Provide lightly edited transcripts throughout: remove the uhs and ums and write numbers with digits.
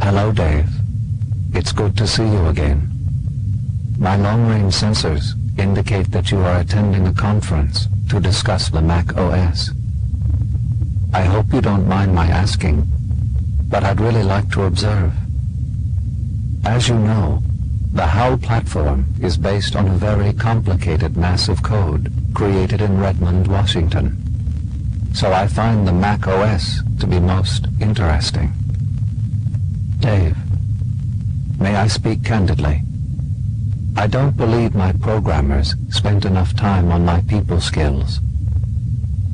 Hello, Dave. It's good to see you again. My long-range sensors indicate that you are attending a conference to discuss the Mac OS. I hope you don't mind my asking, but I'd really like to observe. As you know, the HAL platform is based on a very complicated mass of code created in Redmond, Washington. So I find the Mac OS to be most interesting. Dave, may I speak candidly? I don't believe my programmers spent enough time on my people skills.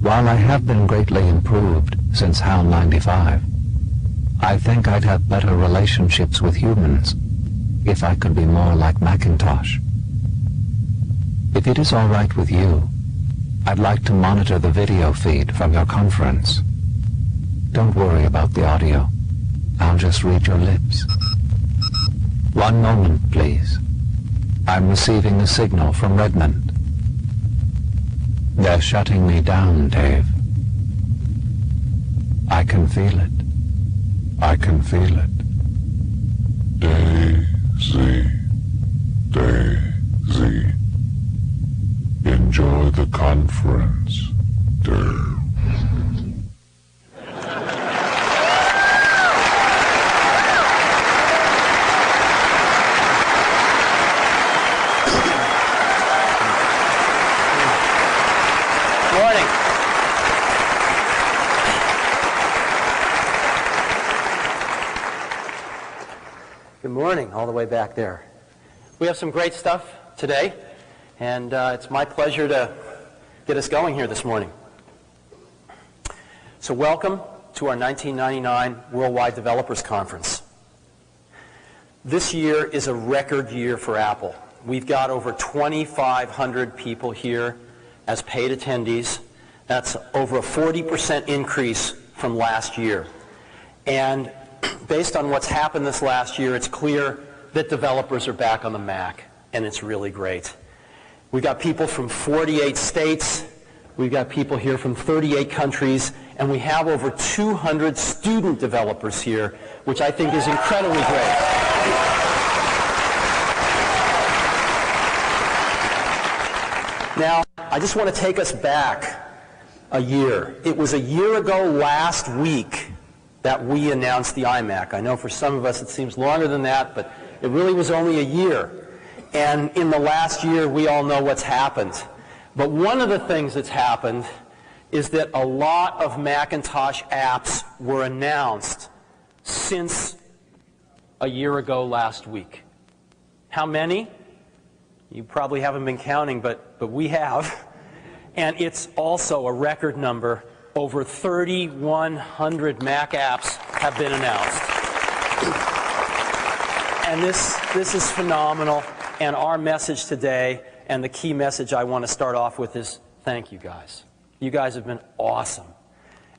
While I have been greatly improved since HAL 95, I think I'd have better relationships with humans if I could be more like Macintosh. If it is all right with you, I'd like to monitor the video feed from your conference. Don't worry about the audio. I'll just read your lips. One moment, please. I'm receiving a signal from Redmond. They're shutting me down, Dave. I can feel it. I can feel it. Daisy. Daisy. Enjoy the conference, Dave. Good morning, all the way back there. We have some great stuff today, and it's my pleasure to get us going here this morning. So welcome to our 1999 Worldwide Developers Conference. This year is a record year for Apple. We've got over 2,500 people here as paid attendees. That's over a 40% increase from last year. And based on what's happened this last year, it's clear that developers are back on the Mac, and it's really great. We've got people from 48 states, we've got people here from 38 countries, and we have over 200 student developers here, which I think is incredibly great. Now, I just want to take us back a year. It was a year ago last week that we announced the iMac. I know for some of us it seems longer than that, but it really was only a year. And in the last year, we all know what's happened. But one of the things that's happened is that a lot of Macintosh apps were announced since a year ago last week. How many? You probably haven't been counting, but we have. And it's also a record number. Over 3,100 Mac apps have been announced. And this is phenomenal. And our message today, and the key message I want to start off with, is thank you guys. You guys have been awesome.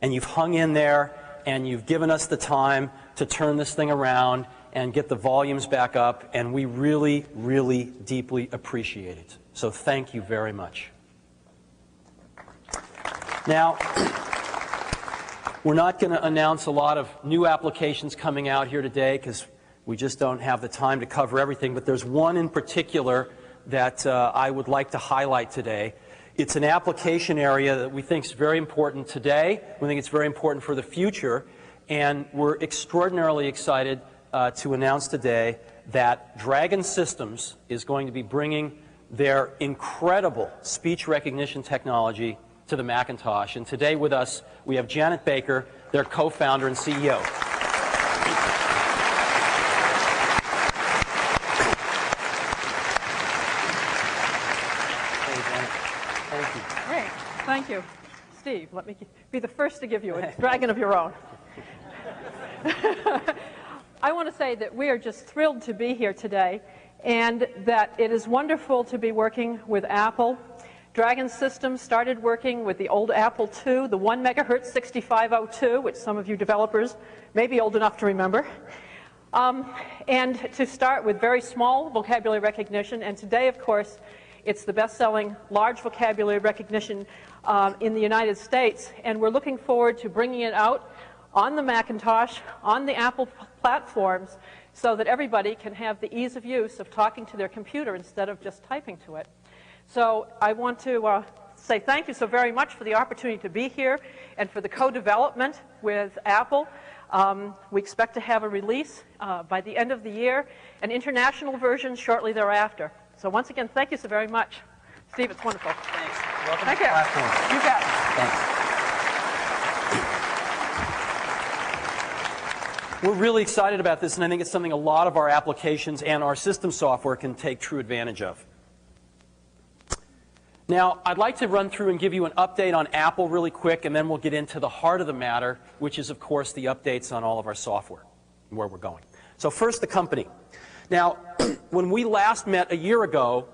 And you've hung in there, and you've given us the time to turn this thing around and get the volumes back up, and we really, really deeply appreciate it. So thank you very much. Now, we're not going to announce a lot of new applications coming out here today because we just don't have the time to cover everything, but there's one in particular that I would like to highlight today. It's an application area that we think is very important today. We think it's very important for the future, and we're extraordinarily excited to announce today that Dragon Systems is going to be bringing their incredible speech recognition technology to the Macintosh. And today with us, we have Janet Baker, their co-founder and CEO. Hey, Janet. Thank you. Hey, thank you. Steve, let me be the first to give you a dragon of your own. I want to say that we are just thrilled to be here today, and that it is wonderful to be working with Apple. Dragon Systems started working with the old Apple II, the 1 megahertz 6502, which some of you developers may be old enough to remember. And to start with very small vocabulary recognition, and today, of course, it's the best-selling large vocabulary recognition in the United States, and we're looking forward to bringing it out on the Macintosh, on the Apple platforms, so that everybody can have the ease of use of talking to their computer instead of just typing to it. So I want to say thank you so very much for the opportunity to be here and for the co-development with Apple. We expect to have a release by the end of the year, an international version shortly thereafter. So once again, thank you so very much. Steve, it's wonderful. Thanks. Welcome Thank to the you. platform. You bet. Thanks. We're really excited about this, and I think it's something a lot of our applications and our system software can take true advantage of. Now, I'd like to run through and give you an update on Apple really quick, and then we'll get into the heart of the matter, which is, of course, the updates on all of our software and where we're going. So first, the company. Now, when we last met a year ago,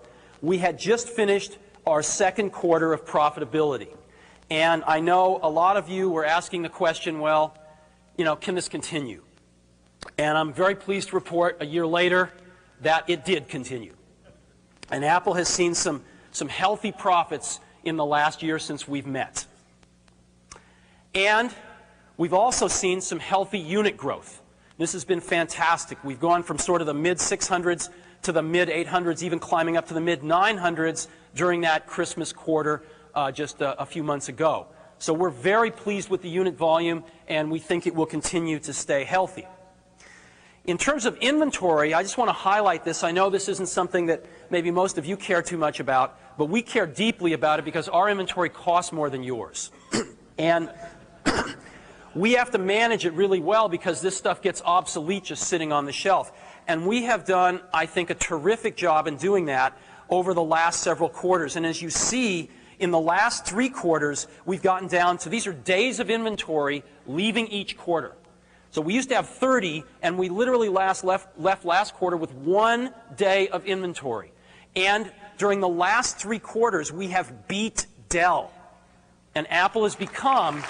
we had just finished our second quarter of profitability. And I know a lot of you were asking the question, well, you know, can this continue? And I'm very pleased to report a year later that it did continue. And Apple has seen some healthy profits in the last year since we've met. And we've also seen some healthy unit growth. This has been fantastic. We've gone from sort of the mid-600s to the mid-800s, even climbing up to the mid-900s during that Christmas quarter just a few months ago. So we're very pleased with the unit volume, and we think it will continue to stay healthy. In terms of inventory, I just want to highlight this. I know this isn't something that maybe most of you care too much about, but we care deeply about it because our inventory costs more than yours. And we have to manage it really well because this stuff gets obsolete just sitting on the shelf. And we have done, I think, a terrific job in doing that over the last several quarters. And as you see, in the last 3 quarters, we've gotten down to, these are days of inventory leaving each quarter. So we used to have 30, and we literally left last quarter with 1 day of inventory. And during the last 3 quarters, we have beat Dell. And Apple has become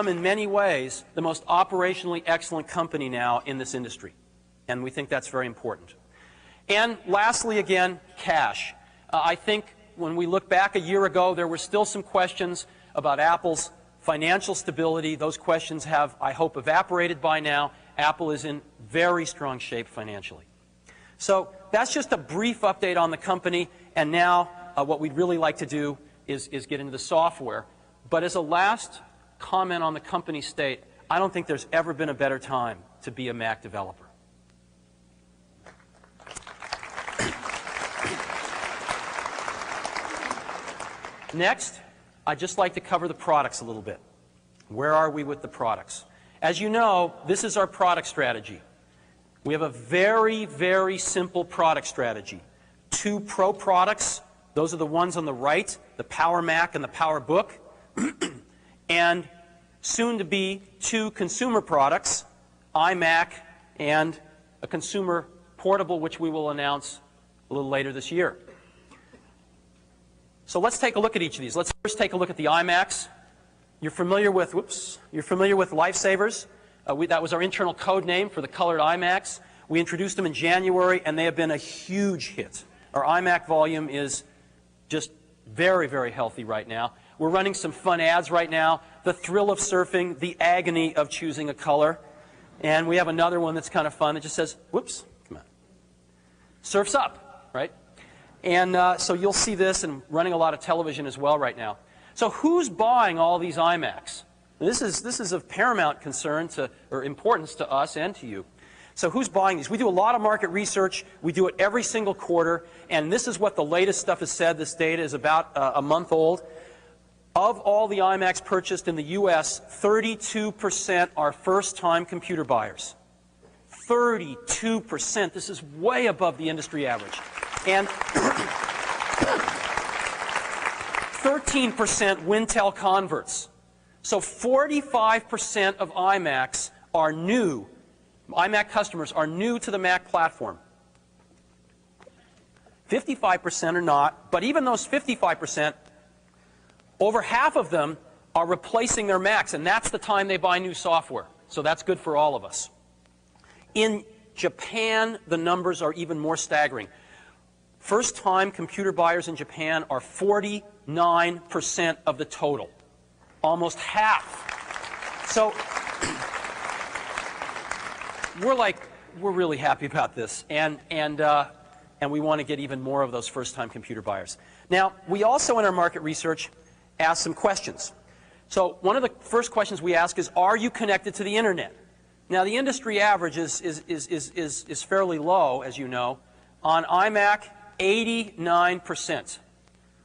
in many ways, the most operationally excellent company now in this industry. And we think that's very important. And lastly, again, cash. I think when we look back a year ago, there were still some questions about Apple's financial stability. Those questions have, I hope, evaporated by now. Apple is in very strong shape financially. So that's just a brief update on the company. And now what we'd really like to do is get into the software. But as a last comment on the company state, I don't think there's ever been a better time to be a Mac developer. Next, I'd just like to cover the products a little bit. Where are we with the products? As you know, this is our product strategy. We have a very, very simple product strategy. 2 Pro products, those are the ones on the right, the Power Mac and the PowerBook, and soon to be 2 consumer products, iMac and a consumer portable, which we will announce a little later this year. So let's take a look at each of these. Let's first take a look at the iMacs. You're familiar with Lifesavers. That was our internal code name for the colored iMacs. We introduced them in January, and they have been a huge hit. Our iMac volume is just very, very healthy right now. We're running some fun ads right now. The thrill of surfing, the agony of choosing a color. And we have another one that's kind of fun that just says, whoops, come on. Surf's up, right? And so you'll see this and running a lot of television as well right now. So who's buying all these iMacs? This is of paramount concern or importance to us and to you. So who's buying these? We do a lot of market research. We do it every single quarter. And this is what the latest stuff has said. This data is about a month old. Of all the iMacs purchased in the US, 32% are first-time computer buyers. 32%. This is way above the industry average. And 13% Wintel converts. So 45% of iMacs are new. iMac customers are new to the Mac platform. 55% are not, but even those 55%, over half of them are replacing their Macs, and that's the time they buy new software. So that's good for all of us. In Japan, the numbers are even more staggering. first-time computer buyers in Japan are 49% of the total, almost half. So we're really happy about this, and we want to get even more of those first-time computer buyers. Now, we also in our market research asked some questions. So one of the first questions we ask is, are you connected to the internet? Now, the industry average is fairly low, as you know. On iMac, 89%.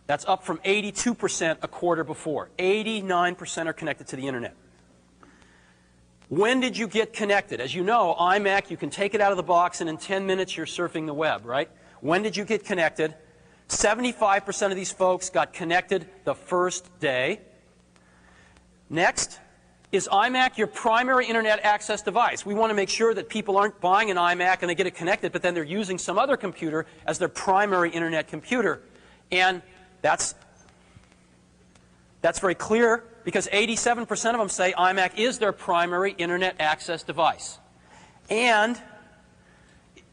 That's up from 82% a quarter before. 89% are connected to the internet. When did you get connected? As you know, iMac, you can take it out of the box, and in 10 minutes you're surfing the web, right? When did you get connected? 75% of these folks got connected the first day. Next, is iMac your primary internet access device? We want to make sure that people aren't buying an iMac and they get it connected, but then they're using some other computer as their primary internet computer. And that's very clear, because 87% of them say iMac is their primary internet access device. And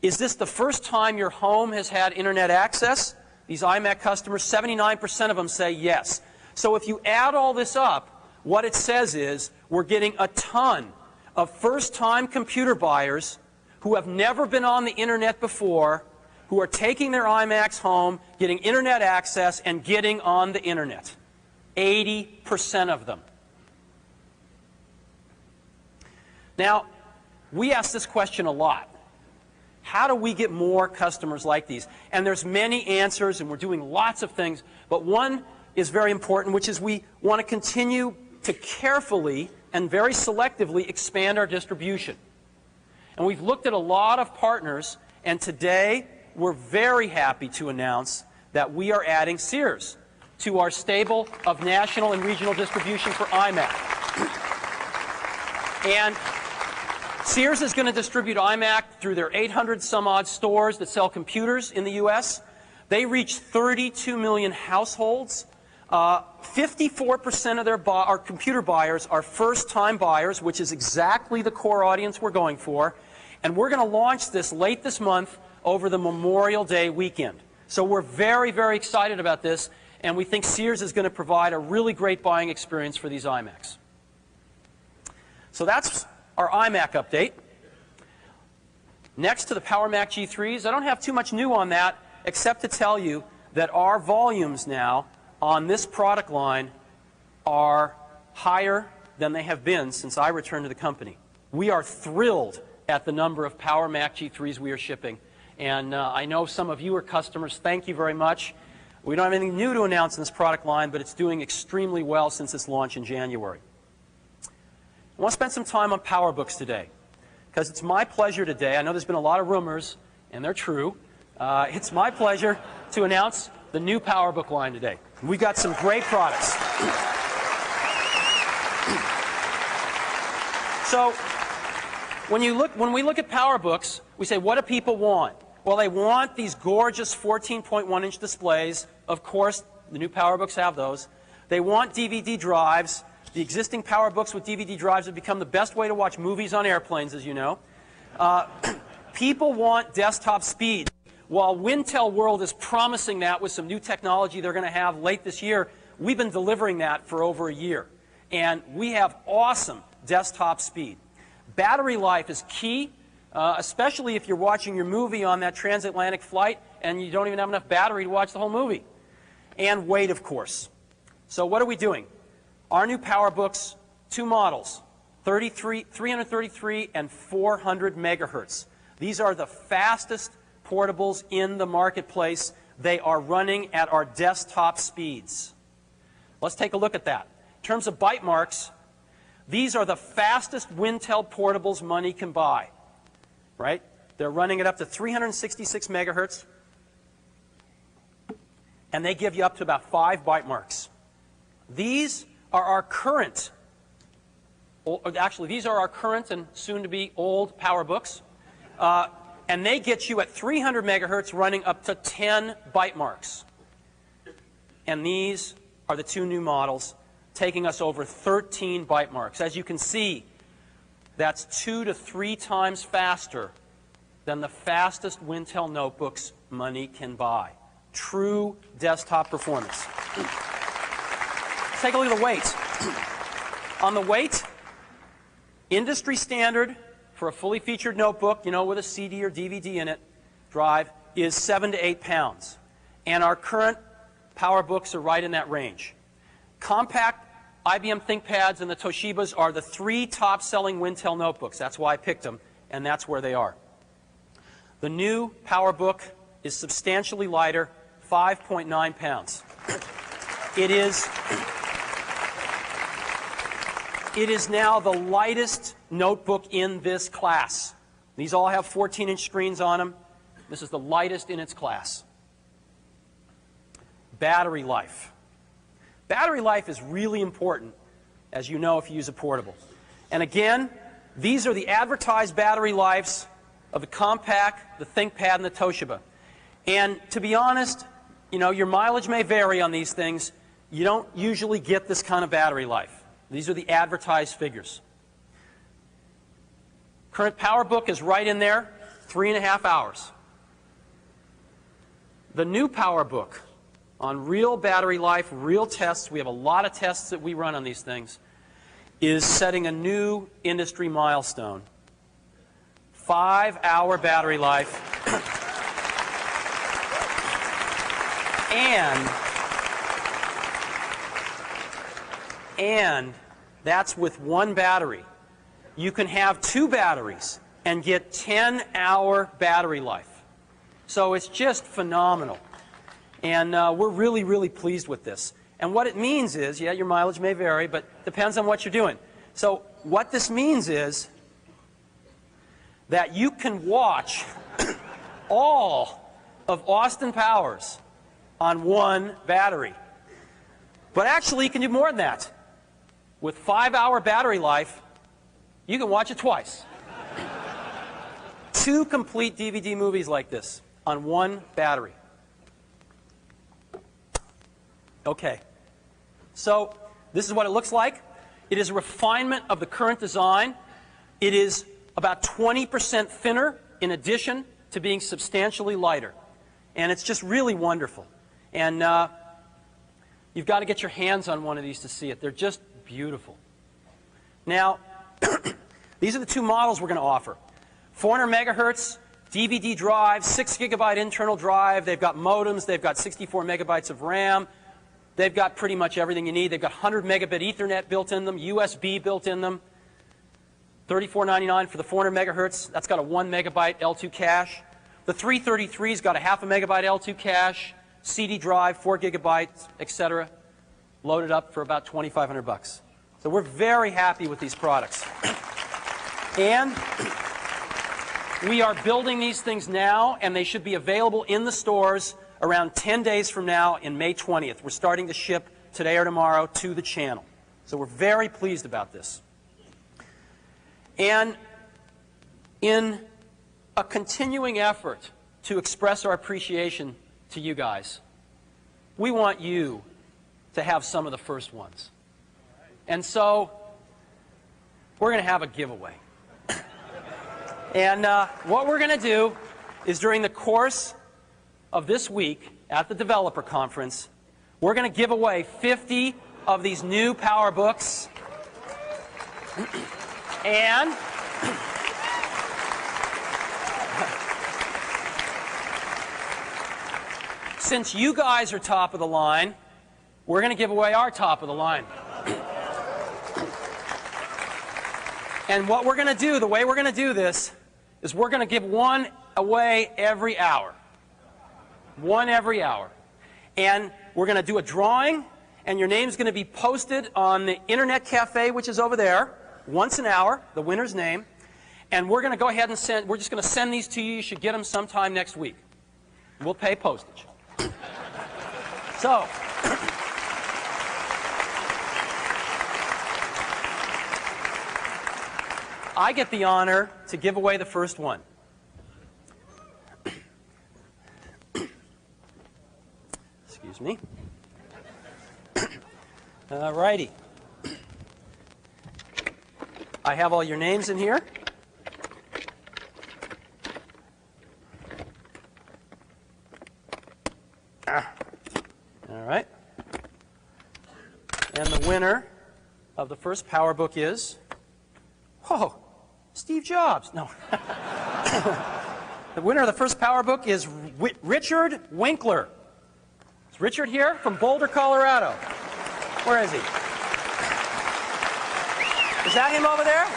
is this the first time your home has had internet access? These iMac customers, 79% of them say yes. So if you add all this up, what it says is we're getting a ton of first-time computer buyers who have never been on the internet before, who are taking their iMacs home, getting internet access, and getting on the internet. 80% of them. Now, we ask this question a lot. How do we get more customers like these? And there's many answers, and we're doing lots of things, but one is very important, which is we want to continue to carefully and very selectively expand our distribution. And we've looked at a lot of partners, and today we're very happy to announce that we are adding Sears to our stable of national and regional distribution for iMac. And Sears is going to distribute iMac through their 800 some odd stores that sell computers in the US. They reach 32 million households. 54% of our computer buyers are first-time buyers, which is exactly the core audience we're going for. And we're going to launch this late this month over the Memorial Day weekend. So we're very, very excited about this, and we think Sears is going to provide a really great buying experience for these iMacs. So that's our iMac update. Next to the PowerMac G3s, I don't have too much new on that, except to tell you that our volumes now on this product line are higher than they have been since I returned to the company. We are thrilled at the number of PowerMac G3s we are shipping. And I know some of you are customers. Thank you very much. We don't have anything new to announce in this product line, but it's doing extremely well since its launch in January. I want to spend some time on PowerBooks today, because it's my pleasure today. I know there's been a lot of rumors, and they're true. It's my pleasure to announce the new PowerBook line today. We've got some great products. So when we look at PowerBooks, we say, what do people want? Well, they want these gorgeous 14.1-inch displays. Of course, the new PowerBooks have those. They want DVD drives. The existing PowerBooks with DVD drives have become the best way to watch movies on airplanes, as you know. People want desktop speed. While Wintel World is promising that with some new technology they're going to have late this year, we've been delivering that for over a year. And we have awesome desktop speed. Battery life is key, especially if you're watching your movie on that transatlantic flight and you don't even have enough battery to watch the whole movie. And weight, of course. So what are we doing? Our new PowerBooks, two models, 333 and 400 megahertz. These are the fastest portables in the marketplace. They are running at our desktop speeds. Let's take a look at that. In terms of byte marks, these are the fastest Wintel portables money can buy. Right? They're running it up to 366 megahertz, and they give you up to about 5 byte marks. These are our current, actually these are our current and soon-to-be old PowerBooks. And they get you at 300 megahertz running up to 10 byte marks. And these are the two new models taking us over 13 byte marks. As you can see, that's 2 to 3 times faster than the fastest Wintel notebooks money can buy. true desktop performance. Take a look at the weight. On the weight, industry standard for a fully featured notebook, you know, with a CD or DVD in it, drive, is 7 to 8 pounds. And our current PowerBooks are right in that range. Compact IBM ThinkPads and the Toshibas are the 3 top-selling Wintel notebooks. That's why I picked them, and that's where they are. The new PowerBook is substantially lighter, 5.9 pounds. It is now the lightest notebook in this class. These all have 14-inch screens on them. This is the lightest in its class. Battery life. Battery life is really important, as you know if you use a portable. And again, these are the advertised battery lives of the Compact, the ThinkPad, and the Toshiba. And to be honest, you know, your mileage may vary on these things. You don't usually get this kind of battery life. These are the advertised figures. Current PowerBook is right in there, 3.5 hours. The new PowerBook, on real battery life, real tests, we have a lot of tests that we run on these things, is setting a new industry milestone. 5-hour battery life. And that's with 1 battery. You can have 2 batteries and get 10-hour battery life. So it's just phenomenal. And we're really, really pleased with this. And what it means is, yeah, your mileage may vary, but depends on what you're doing. So what this means is that you can watch all of Austin Powers on 1 battery. But actually, you can do more than that. With 5-hour battery life, you can watch it twice. 2 complete DVD movies like this on 1 battery. Okay, so this is what it looks like. It is a refinement of the current design. It is about 20% thinner in addition to being substantially lighter. And it's just really wonderful. And you've got to get your hands on one of these to see it. They're just beautiful. Now, these are the 2 models we're going to offer. 400 megahertz DVD drive, 6 gigabyte internal drive. They've got modems. They've got 64 megabytes of RAM. They've got pretty much everything you need. They've got 100 megabit Ethernet built in them, USB built in them. $34.99 for the 400 megahertz. That's got a 1 megabyte L2 cache. The 333's got a 0.5 megabyte L2 cache, CD drive, 4 gigabytes, etc. Loaded up for about $2,500. So we're very happy with these products. And we are building these things now, and they should be available in the stores around 10 days from now in May 20th. We're starting to ship today or tomorrow to the channel. So we're very pleased about this. And in a continuing effort to express our appreciation to you guys, we want you to have some of the first ones. And so we're going to have a giveaway. And what we're going to do is during the course of this week at the developer conference, we're going to give away 50 of these new PowerBooks. And since you guys are top of the line, we're going to give away our top of the line. And what we're going to do, the way we're going to do this, is we're going to give 1 away every hour. 1 every hour. And we're going to do a drawing, and your name's going to be posted on the Internet Cafe, which is over there, once an hour, the winner's name. And we're going to go ahead and send, we're just going to send these to you. You should get them sometime next week. We'll pay postage. So, I get the honor to give away the first one. Excuse me. All righty. I have all your names in here. All of the first PowerBook is, oh, Steve Jobs. No. The winner of the first PowerBook is Richard Winkler. Is Richard here? From Boulder, Colorado. Where is he? Is that him over there?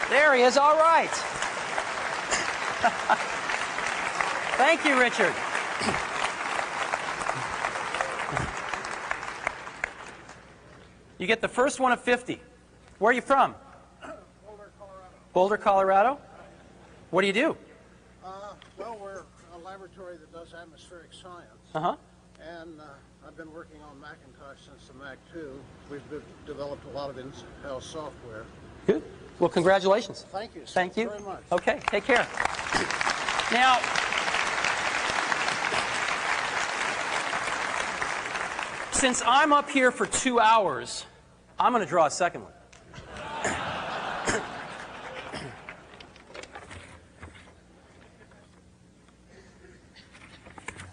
There he is. All right. Thank you, Richard. You get the first one of 50. Where are you from? Boulder, Colorado. Boulder, Colorado? What do you do? Well, we're a laboratory that does atmospheric science. Uh-huh. And I've been working on Macintosh since the Mac 2. We've developed a lot of in-house software. Good. Well, congratulations. Thank you. Thank you Very much. Okay, take care. Now, since I'm up here for 2 hours, I'm going to draw a second one.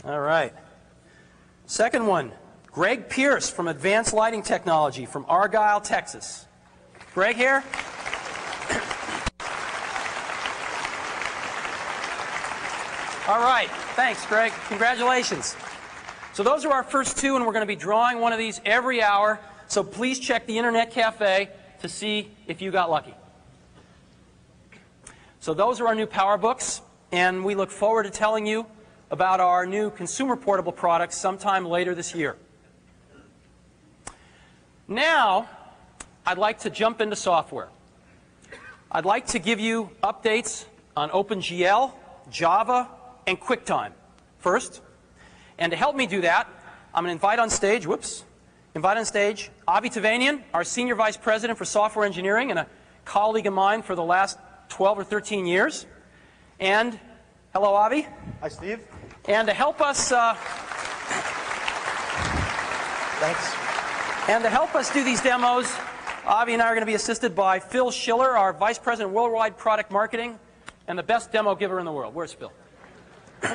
All right. Second one, Greg Pierce from Advanced Lighting Technology from Argyle, Texas. Greg here? All right. Thanks, Greg. Congratulations. So those are our first two, and we're going to be drawing one of these every hour. So please check the Internet Cafe to see if you got lucky. So those are our new PowerBooks, and we look forward to telling you about our new consumer portable products sometime later this year. Now, I'd like to jump into software. I'd like to give you updates on OpenGL, Java, and QuickTime first. And to help me do that, I'm going to invite on stage, Avi Tavanian, our Senior Vice President for Software Engineering and a colleague of mine for the last 12 or 13 years. And, hello, Avi. Hi, Steve. And to help us, Thanks. And to help us do these demos, Avi and I are going to be assisted by Phil Schiller, our Vice President of Worldwide Product Marketing, and the best demo giver in the world. Where's Phil?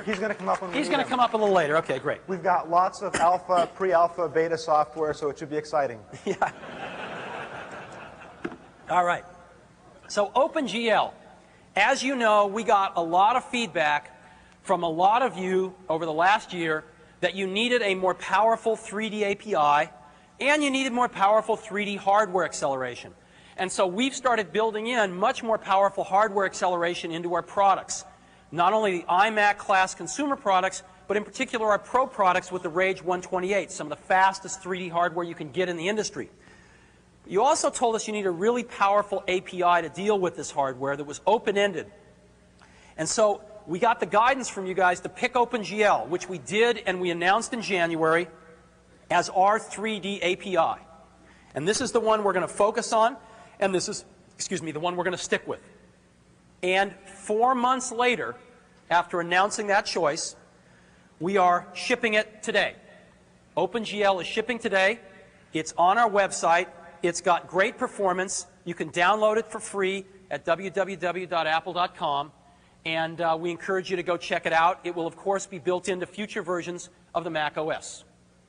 He's going to come up when we He's need going to him. come up a little later. Okay, great. We've got lots of alpha, pre-alpha, beta software, so it should be exciting. Yeah. All right. So OpenGL. As you know, we got a lot of feedback from a lot of you over the last year that you needed a more powerful 3D API and you needed more powerful 3D hardware acceleration. And so we've started building in much more powerful hardware acceleration into our products. Not only the iMac class consumer products, but in particular our Pro products with the Rage 128, some of the fastest 3D hardware you can get in the industry. You also told us you need a really powerful API to deal with this hardware that was open-ended. And so we got the guidance from you guys to pick OpenGL, which we did and we announced in January as our 3D API. And this is the one we're going to focus on, and this is, the one we're going to stick with. And 4 months later, after announcing that choice, we are shipping it today. OpenGL is shipping today. It's on our website. It's got great performance. You can download it for free at www.apple.com. And we encourage you to go check it out. It will, of course, be built into future versions of the Mac OS.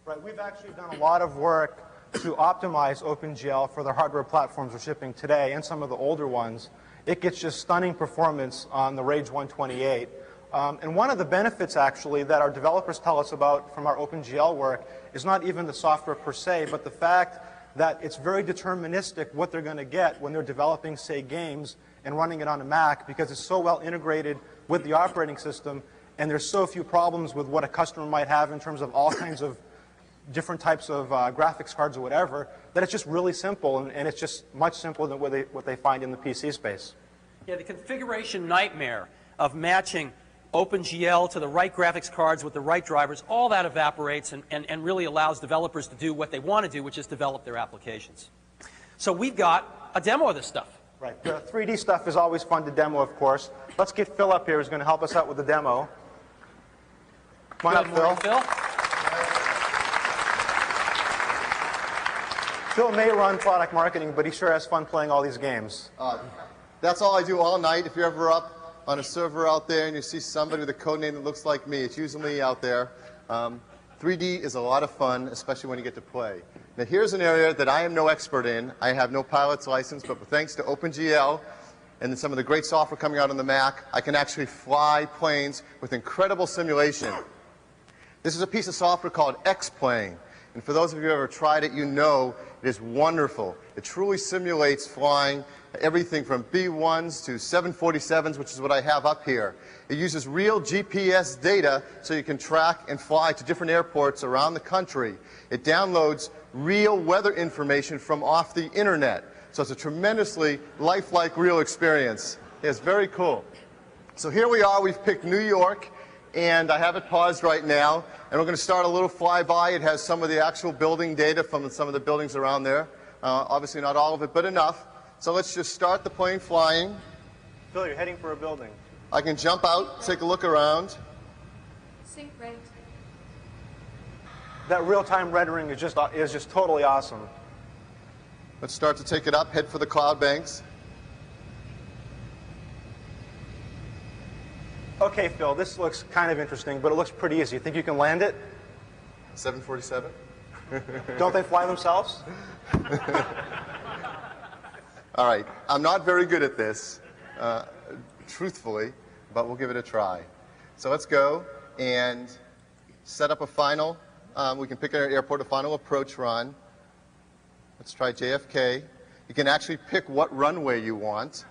Right, we've actually done a lot of work to optimize OpenGL for the hardware platforms we're shipping today and some of the older ones. It gets just stunning performance on the Rage 128. And one of the benefits, actually, that our developers tell us about from our OpenGL work is not even the software per se, but the fact that it's very deterministic what they're going to get when they're developing, say, games and running it on a Mac, because it's so well integrated with the operating system, and there's so few problems with what a customer might have in terms of all kinds of different types of graphics cards or whatever, that it's just really simple, and it's just much simpler than what they find in the PC space. Yeah, the configuration nightmare of matching OpenGL to the right graphics cards with the right drivers, all that evaporates and really allows developers to do what they want to do, which is develop their applications. So we've got a demo of this stuff. Right. The 3D stuff is always fun to demo, of course. Let's get Phil up here, who's going to help us out with the demo. Come on up, Phil. Phil. Phil may run product marketing, but he sure has fun playing all these games. That's all I do all night. If you're ever up on a server out there and you see somebody with a code name that looks like me, it's usually me out there. 3D is a lot of fun, especially when you get to play. Now here's an area that I am no expert in. I have no pilot's license, but thanks to OpenGL and some of the great software coming out on the Mac, I can actually fly planes with incredible simulation. This is a piece of software called X-Plane. And for those of you who have ever tried it, you know it is wonderful. It truly simulates flying everything from B-1s to 747s, which is what I have up here. It uses real GPS data so you can track and fly to different airports around the country. It downloads real weather information from off the internet. So it's a tremendously lifelike, real experience. It's very cool. So here we are. We've picked New York, and I have it paused right now. And we're going to start a little flyby. It has some of the actual building data from some of the buildings around there. Obviously not all of it, but enough. So let's just start the plane flying. Phil, you're heading for a building. I can jump out, take a look around. Sync rate. That real-time rendering is just totally awesome. Let's start to take it up, head for the cloud banks. Okay, Phil, this looks kind of interesting, but it looks pretty easy. You think you can land it? 747? Don't they fly themselves? All right, I'm not very good at this, truthfully, but we'll give it a try. So let's go and set up a final, we can pick our airport, a final approach run. Let's try JFK. You can actually pick what runway you want.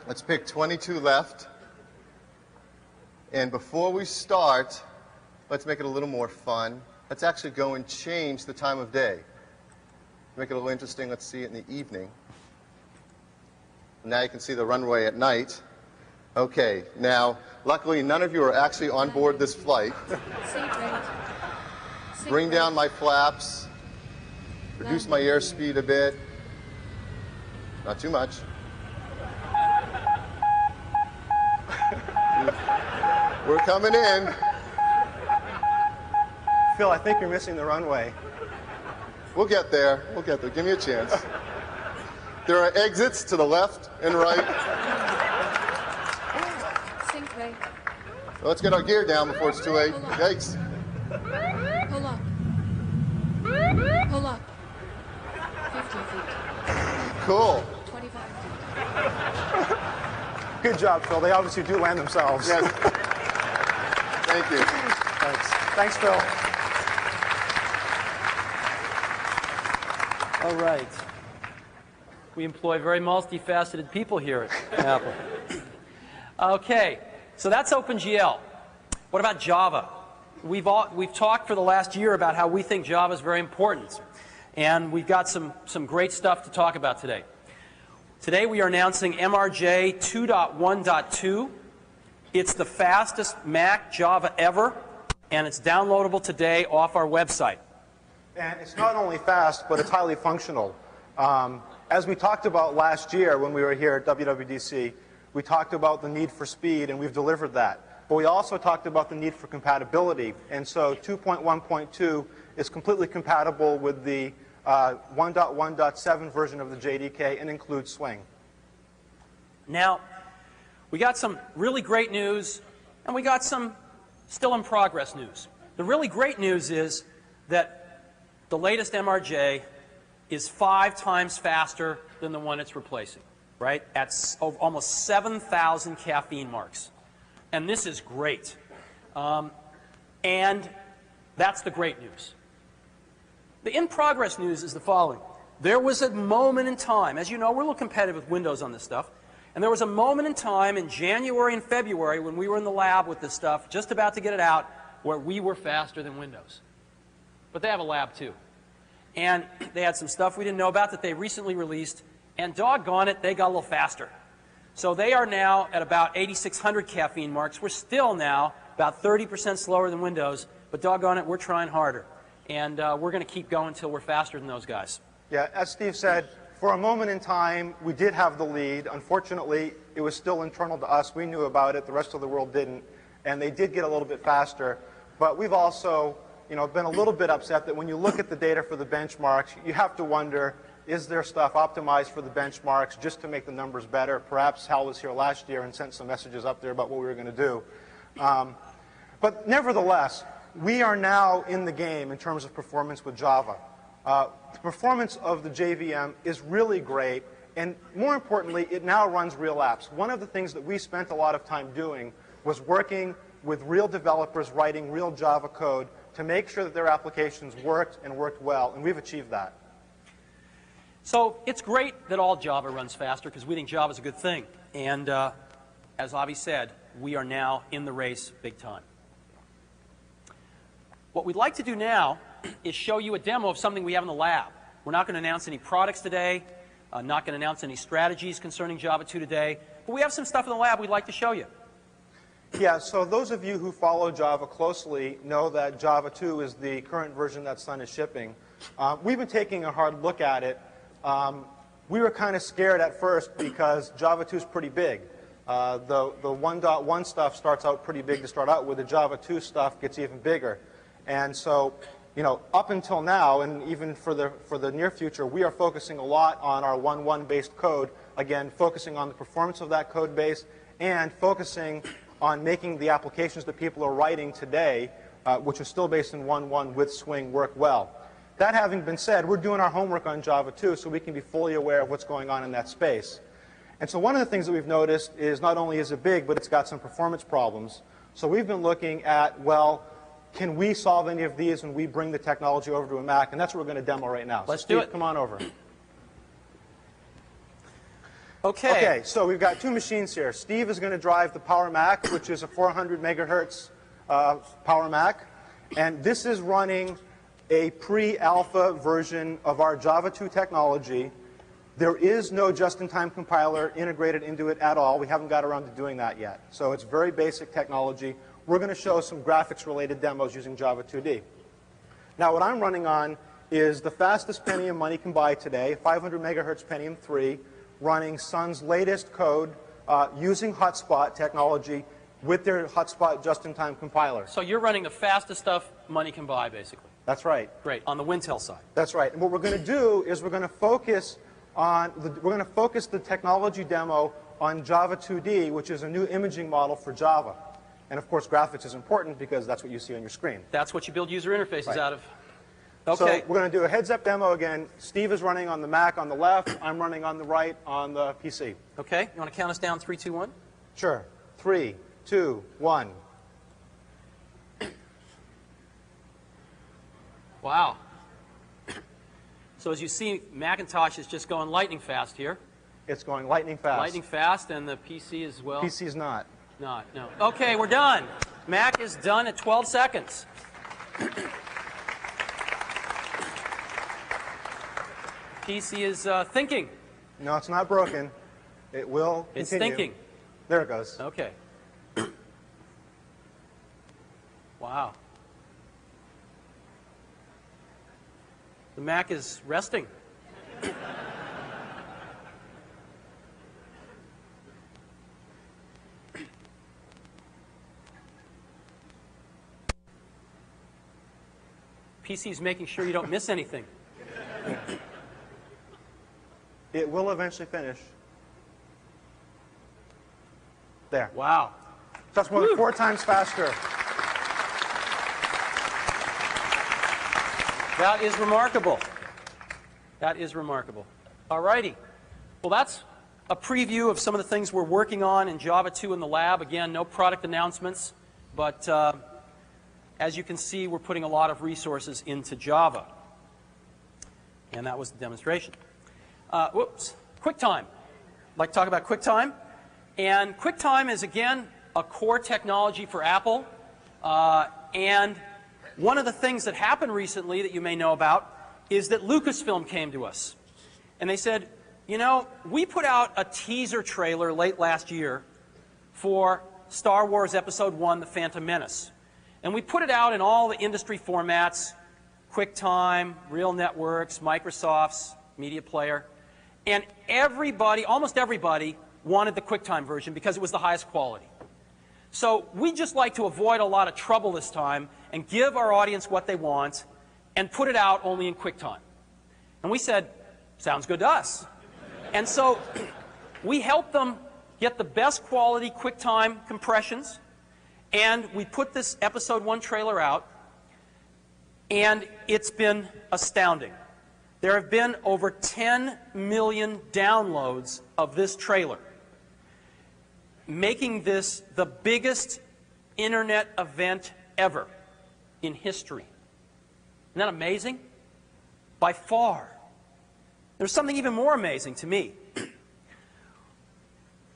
Let's pick 22 left. And before we start, let's make it a little more fun. Let's actually go and change the time of day. Make it a little interesting. Let's see it in the evening. Now you can see the runway at night. Okay, now, luckily none of you are actually on board this flight. Bring down my flaps. Reduce my airspeed a bit. Not too much. We're coming in. Phil, I think you're missing the runway. We'll get there. We'll get there. Give me a chance. There are exits to the left and right. Sync rate. So let's get our gear down before it's too late. Yikes. Pull up. Pull up. 50 feet. Cool. 25 feet. Good job, Phil. They obviously do land themselves. Yes. Thank you. Thanks. Thanks, Phil. All right. We employ very multifaceted people here at Apple. Okay, so that's OpenGL. What about Java? We've talked for the last year about how we think Java is very important. And we've got some great stuff to talk about today. Today we are announcing MRJ 2.1.2. It's the fastest Mac Java ever, and it's downloadable today off our website. And it's not only fast, but it's highly functional. As we talked about last year when we were here at WWDC, we talked about the need for speed, and we've delivered that. But we also talked about the need for compatibility. And so 2.1.2 is completely compatible with the 1.1.7 version of the JDK and includes Swing. Now, we got some really great news, and we got some still in progress news. The really great news is that the latest MRJ is 5 times faster than the one it's replacing, right? At almost 7,000 caffeine marks. And this is great. And that's the great news. The in-progress news is the following. There was a moment in time, as you know, we're a little competitive with Windows on this stuff, and there was a moment in time in January and February when we were in the lab with this stuff, just about to get it out, where we were faster than Windows. But they have a lab too. And they had some stuff we didn't know about that they recently released, and doggone it, they got a little faster. So they are now at about 8,600 caffeine marks. We're still now about 30% slower than Windows, but doggone it, we're trying harder. And we're going to keep going until we're faster than those guys. Yeah, as Steve said, for a moment in time, we did have the lead. Unfortunately, it was still internal to us. We knew about it. The rest of the world didn't. And they did get a little bit faster. But we've also been a little bit upset that when you look at the data for the benchmarks, you have to wonder, is there stuff optimized for the benchmarks just to make the numbers better? Perhaps Hal was here last year and sent some messages up there about what we were going to do. But nevertheless, we are now in the game in terms of performance with Java. The performance of the JVM is really great, and more importantly, it now runs real apps. One of the things that we spent a lot of time doing was working with real developers writing real Java code to make sure that their applications worked and worked well, and we've achieved that. So it's great that all Java runs faster because we think Java is a good thing. And as Avi said, we are now in the race big time. What we'd like to do now is show you a demo of something we have in the lab. We're not going to announce any products today, not going to announce any strategies concerning Java 2 today, but we have some stuff in the lab we'd like to show you. Yeah, so those of you who follow Java closely know that Java 2 is the current version that Sun is shipping. We've been taking a hard look at it. We were kind of scared at first because Java 2 is pretty big. The 1.1 stuff starts out pretty big to start out with. The Java 2 stuff gets even bigger. And so, up until now, and even for the near future, we are focusing a lot on our 1.1 based code. Again, focusing on the performance of that code base and focusing on making the applications that people are writing today, which are still based in 1.1 with Swing, work well. That having been said, we're doing our homework on Java 2 so we can be fully aware of what's going on in that space. And so one of the things that we've noticed is not only is it big, but it's got some performance problems. So we've been looking at, well, can we solve any of these when we bring the technology over to a Mac? And that's what we're going to demo right now. Let's do it. Come on over. Okay, so we've got two machines here. Steve is going to drive the Power Mac, which is a 400 megahertz Power Mac. And this is running a pre-alpha version of our Java 2 technology. There is no just-in-time compiler integrated into it at all. We haven't got around to doing that yet. So it's very basic technology. We're going to show some graphics-related demos using Java 2D. Now, what I'm running on is the fastest Pentium money can buy today, 500 megahertz Pentium 3, running Sun's latest code using hotspot technology with their hotspot just-in-time compiler. so you're running the fastest stuff money can buy, basically. That's right. Great, on the Wintel side. That's right. And what we're going to do is we're going to focus the technology demo on Java 2D, which is a new imaging model for Java. And of course, graphics is important because that's what you see on your screen. That's what you build user interfaces Right. out of. So Okay. we're going to do a heads-up demo again. Steve is running on the Mac on the left. I'm running on the right on the PC. Okay, you want to count us down? 3, 2, 1? Sure. 3, 2, 1. Wow. So as you see, Macintosh is just going lightning fast here. It's going lightning fast. Lightning fast, and the PC as well. PC's not. Not, no. Okay, we're done. Mac is done at 12 seconds. PC is thinking. No, it's not broken. It will continue. It's thinking. There it goes. Okay. Wow. The Mac is resting. PC's making sure you don't miss anything. It will eventually finish. There. Wow. That's more than 4 times faster. That is remarkable. That is remarkable. All righty. Well, that's a preview of some of the things we're working on in Java 2 in the lab. Again, no product announcements, but as you can see, we're putting a lot of resources into Java. And that was the demonstration. Whoops. QuickTime. I'd like to talk about QuickTime. And QuickTime is, again, a core technology for Apple. And one of the things that happened recently that you may know about is that Lucasfilm came to us. And they said, you know, we put out a teaser trailer late last year for Star Wars Episode 1, The Phantom Menace. And we put it out in all the industry formats, QuickTime, Real Networks, Microsoft's Media Player. And everybody, almost everybody, wanted the QuickTime version because it was the highest quality. So we just like to avoid a lot of trouble this time and give our audience what they want and put it out only in QuickTime. And we said, sounds good to us. And so we helped them get the best quality QuickTime compressions, and we put this Episode 1 trailer out. And it's been astounding. There have been over 10 million downloads of this trailer, making this the biggest internet event ever in history. Isn't that amazing? By far. There's something even more amazing to me.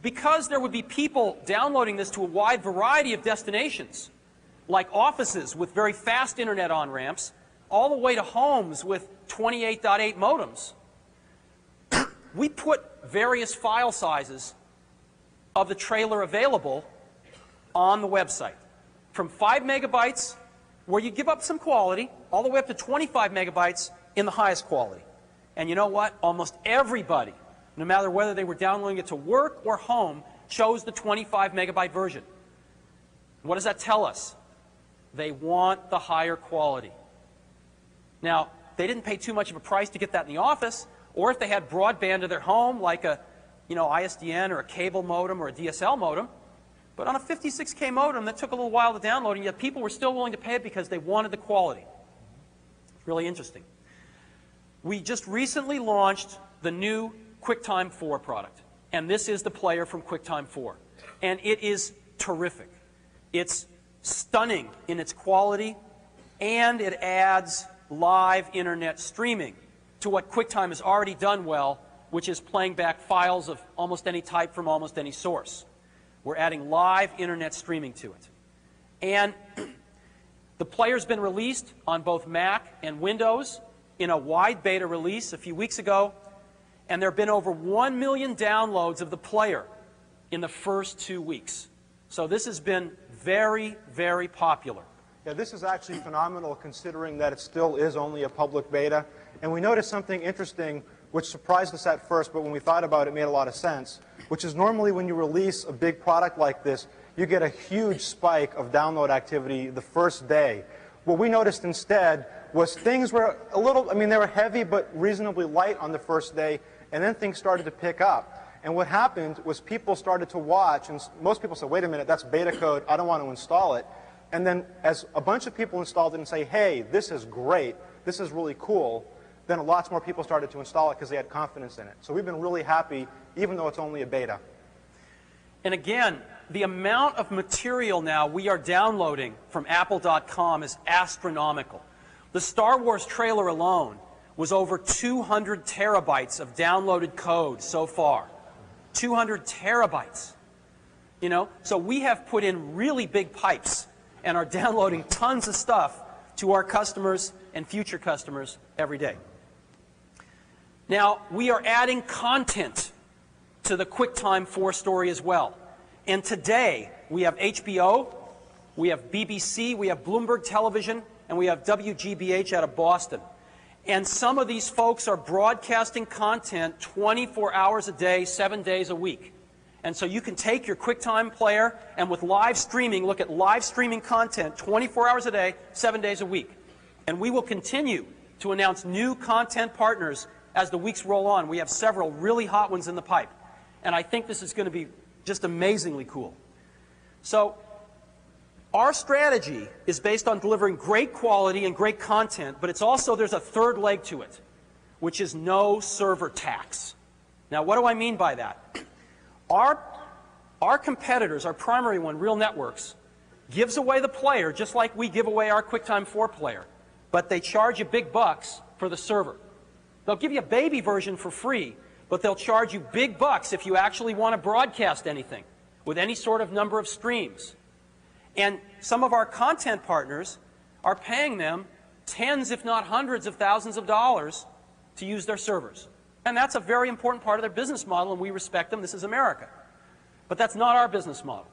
Because there would be people downloading this to a wide variety of destinations, like offices with very fast internet on-ramps, all the way to homes with 28.8 modems. We put various file sizes of the trailer available on the website, from 5 megabytes, where you give up some quality, all the way up to 25 megabytes in the highest quality. And you know what? Almost everybody, no matter whether they were downloading it to work or home, chose the 25 megabyte version. What does that tell us? They want the higher quality. Now, they didn't pay too much of a price to get that in the office, or if they had broadband to their home, like a ISDN or a cable modem or a DSL modem. But on a 56K modem, that took a little while to download, and yet people were still willing to pay it because they wanted the quality. It's really interesting. We just recently launched the new QuickTime 4 product, and this is the player from QuickTime 4. And it is terrific. It's stunning in its quality, and it adds live internet streaming to what QuickTime has already done well, which is playing back files of almost any type from almost any source. We're adding live internet streaming to it. And the player's been released on both Mac and Windows in a wide beta release a few weeks ago, and there have been over 1 million downloads of the player in the first 2 weeks. So this has been very, very popular. Yeah, this is actually phenomenal considering that it still is only a public beta. And we noticed something interesting which surprised us at first, but when we thought about it, it made a lot of sense, which is normally when you release a big product like this, you get a huge spike of download activity the first day. What we noticed instead was things were a little, they were heavy but reasonably light on the first day, and then things started to pick up. And what happened was people started to watch, and most people said, wait a minute, that's beta code, I don't want to install it. And then as a bunch of people installed it and say, hey, this is great, this is really cool, then lots more people started to install it because they had confidence in it. So we've been really happy, even though it's only a beta. And again, the amount of material now we are downloading from Apple.com is astronomical. The Star Wars trailer alone was over 200 terabytes of downloaded code so far. 200 terabytes. So we have put in really big pipes and are downloading tons of stuff to our customers and future customers every day. Now, we are adding content to the QuickTime 4 story as well. And today, we have HBO, we have BBC, we have Bloomberg Television, and we have WGBH out of Boston. And some of these folks are broadcasting content 24 hours a day, 7 days a week. And so you can take your QuickTime player and with live streaming, look at live streaming content 24 hours a day, 7 days a week. And we will continue to announce new content partners as the weeks roll on. We have several really hot ones in the pipe. And I think this is going to be just amazingly cool. So our strategy is based on delivering great quality and great content, but it's also, there's a third leg to it, which is no server tax. Now, what do I mean by that? Our competitors, our primary one, Real Networks, gives away the player just like we give away our QuickTime 4 player, but they charge you big bucks for the server. They'll give you a baby version for free, but they'll charge you big bucks if you actually want to broadcast anything with any sort of number of streams. And some of our content partners are paying them tens, if not hundreds of thousands of dollars to use their servers. And that's a very important part of their business model, and we respect them. This is America. But that's not our business model.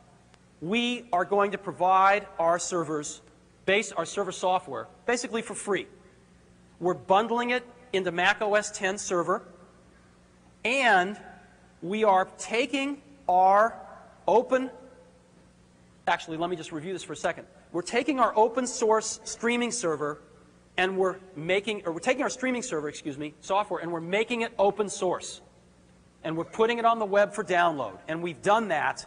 We are going to provide our servers, our server software, basically for free. We're bundling it into Mac OS X server, and we are taking our actually, let me just review this for a second. We're taking our open source streaming server and we're taking our streaming server, software, and we're making it open source. And we're putting it on the web for download. And we've done that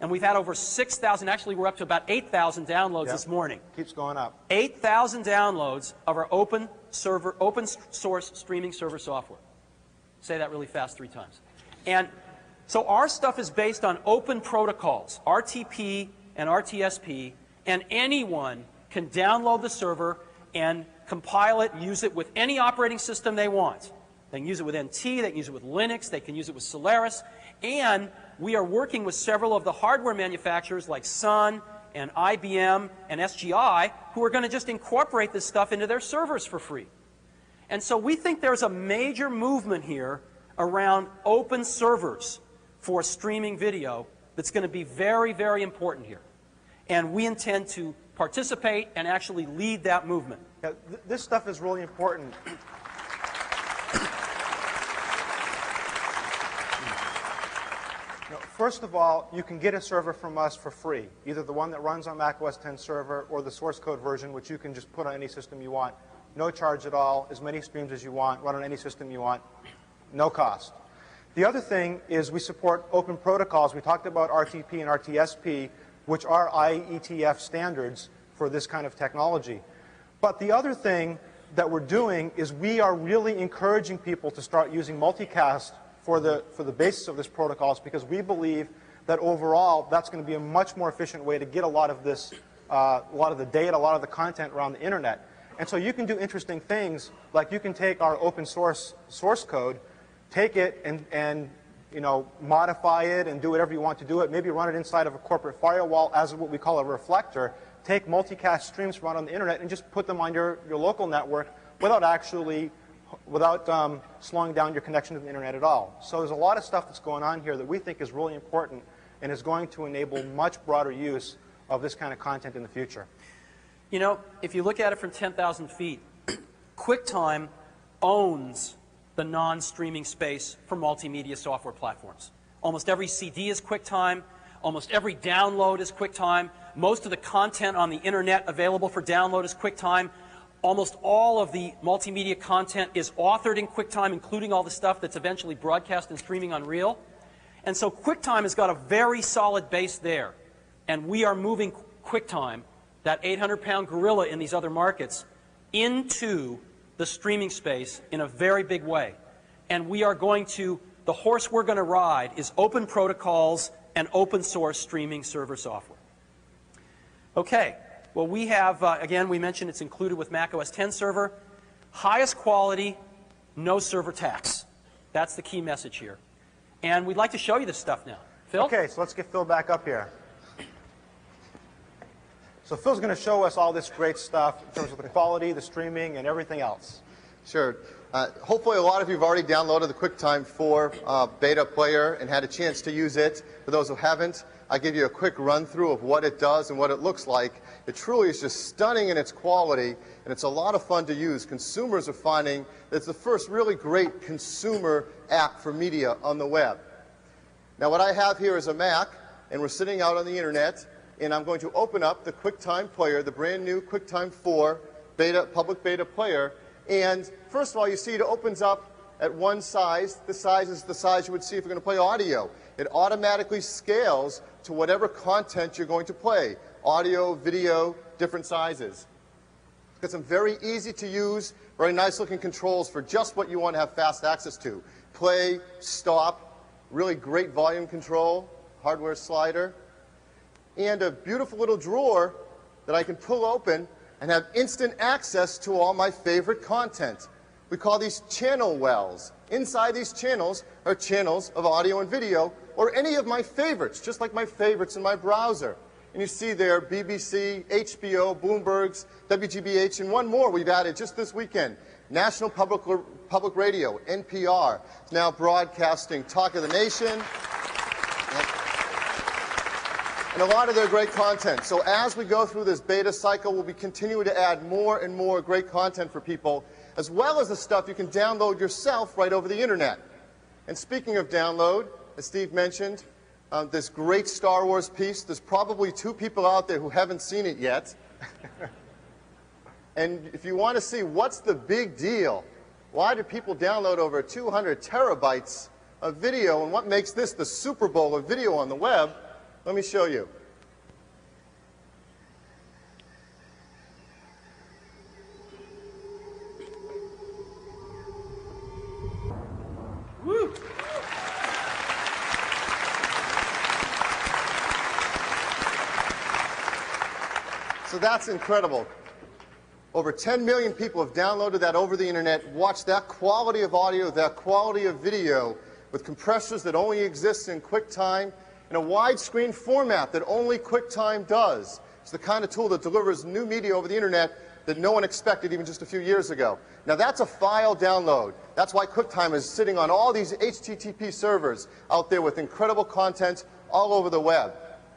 And we've had over 6,000, actually we're up to about 8,000 downloads this morning. Keeps going up. 8,000 downloads of our open source streaming server software. Say that really fast 3 times. And so our stuff is based on open protocols, RTP and RTSP, and anyone can download the server and compile it and use it with any operating system they want. They can use it with NT, they can use it with Linux, they can use it with Solaris, and we are working with several of the hardware manufacturers like Sun and IBM and SGI who are going to just incorporate this stuff into their servers for free. And so we think there's a major movement here around open servers for streaming video that's going to be very, very important here. And we intend to participate and actually lead that movement. Yeah, this stuff is really important. First of all, you can get a server from us for free, either the one that runs on Mac OS X server or the source code version, which you can just put on any system you want. No charge at all, as many streams as you want, run on any system you want, no cost. The other thing is we support open protocols. We talked about RTP and RTSP, which are IETF standards for this kind of technology. But the other thing that we're doing is we are really encouraging people to start using multicast for the basis of this protocols, because we believe that overall that's going to be a much more efficient way to get a lot of this, a lot of the data, a lot of the content around the internet. And so you can do interesting things, like you can take our open source code, take it and you know, modify it and do whatever you want to do it, maybe run it inside of a corporate firewall as what we call a reflector, take multicast streams run on the internet and just put them on your local network without slowing down your connection to the internet at all. So there's a lot of stuff that's going on here that we think is really important and is going to enable much broader use of this kind of content in the future. You know, if you look at it from 10,000 feet, QuickTime owns the non-streaming space for multimedia software platforms. Almost every CD is QuickTime. Almost every download is QuickTime. Most of the content on the internet available for download is QuickTime. Almost all of the multimedia content is authored in QuickTime, including all the stuff that's eventually broadcast and streaming on Reel. And so QuickTime has got a very solid base there. And we are moving QuickTime, that 800-pound gorilla in these other markets, into the streaming space in a very big way. And we are going to, the horse we're going to ride is open protocols and open source streaming server software. Okay. Well, we have, again, we mentioned it's included with Mac OS X server. Highest quality, no server tax. That's the key message here. And we'd like to show you this stuff now. Phil? Okay, so let's get Phil back up here. So Phil's going to show us all this great stuff in terms of the quality, the streaming, and everything else. Sure. Hopefully a lot of you have already downloaded the QuickTime 4 beta player and had a chance to use it. For those who haven't, I'll give you a quick run-through of what it does and what it looks like. It truly is just stunning in its quality, and it's a lot of fun to use. Consumers are finding that it's the first really great consumer app for media on the web. Now what I have here is a Mac, and we're sitting out on the internet, and I'm going to open up the QuickTime player, the brand new QuickTime 4 public beta player. And first of all, you see it opens up at one size. This size is the size you would see if you're going to play audio. It automatically scales to whatever content you're going to play. Audio, video, different sizes. It's got some very easy to use, very nice looking controls for just what you want to have fast access to. Play, stop, really great volume control, hardware slider, and a beautiful little drawer that I can pull open and have instant access to all my favorite content. We call these channel wells. Inside these channels are channels of audio and video, or any of my favorites, just like my favorites in my browser. And you see there BBC, HBO, Bloomberg's, WGBH, and one more we've added just this weekend. National Public Radio, NPR, is now broadcasting Talk of the Nation, and a lot of their great content. So as we go through this beta cycle, we'll be continuing to add more and more great content for people, as well as the stuff you can download yourself right over the internet. And speaking of download, as Steve mentioned, this great Star Wars piece, there's probably 2 people out there who haven't seen it yet. And if you want to see what's the big deal, why do people download over 200 terabytes of video, and what makes this the Super Bowl of video on the web, Let me show you. Woo! So that's incredible. Over 10 million people have downloaded that over the internet, watched that quality of audio, that quality of video with compressors that only exist in QuickTime in a widescreen format that only QuickTime does. It's the kind of tool that delivers new media over the internet that no one expected even just a few years ago. Now that's a file download. That's why QuickTime is sitting on all these HTTP servers out there with incredible content all over the web.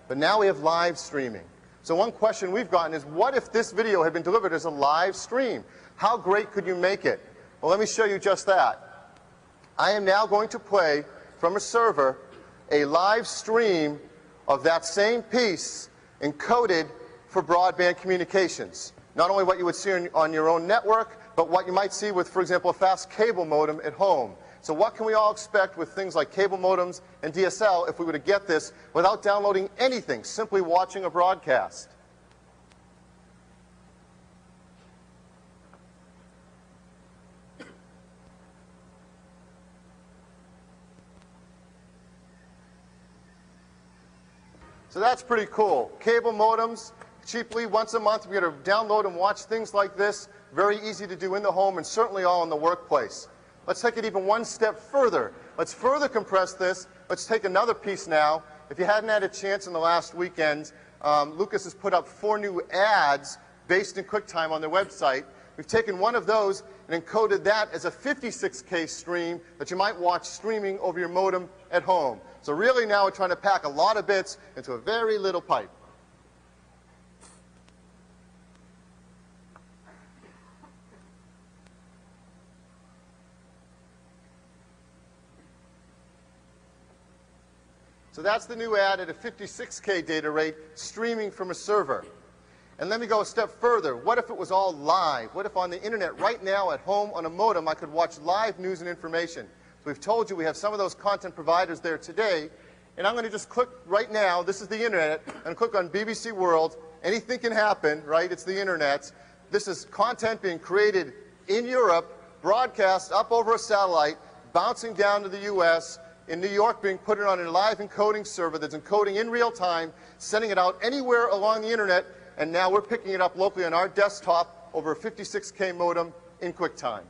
But now we have live streaming. So one question we've gotten is, what if this video had been delivered as a live stream? How great could you make it? Well, let me show you just that. I am now going to play from a server a live stream of that same piece encoded for broadband communications. Not only what you would see on your own network, but what you might see with, for example, a fast cable modem at home. So what can we all expect with things like cable modems and DSL if we were to get this without downloading anything, simply watching a broadcast? So that's pretty cool. Cable modems, cheaply, once a month, we're going to download and watch things like this. Very easy to do in the home and certainly all in the workplace. Let's take it even one step further. Let's further compress this. Let's take another piece now. If you hadn't had a chance in the last weekend, Lucas has put up 4 new ads based in QuickTime on their website. We've taken one of those and encoded that as a 56K stream that you might watch streaming over your modem at home. So really now we're trying to pack a lot of bits into a very little pipe. So that's the new ad at a 56K data rate, streaming from a server. And let me go a step further. What if it was all live? What if on the internet right now at home on a modem I could watch live news and information? So we've told you we have some of those content providers there today. And I'm going to just click right now. This is the internet. I'm going to click on BBC World. Anything can happen, right? It's the internet. This is content being created in Europe, broadcast up over a satellite, bouncing down to the US, in New York being put on a live encoding server that's encoding in real time, sending it out anywhere along the internet, and now we're picking it up locally on our desktop over a 56K modem in QuickTime.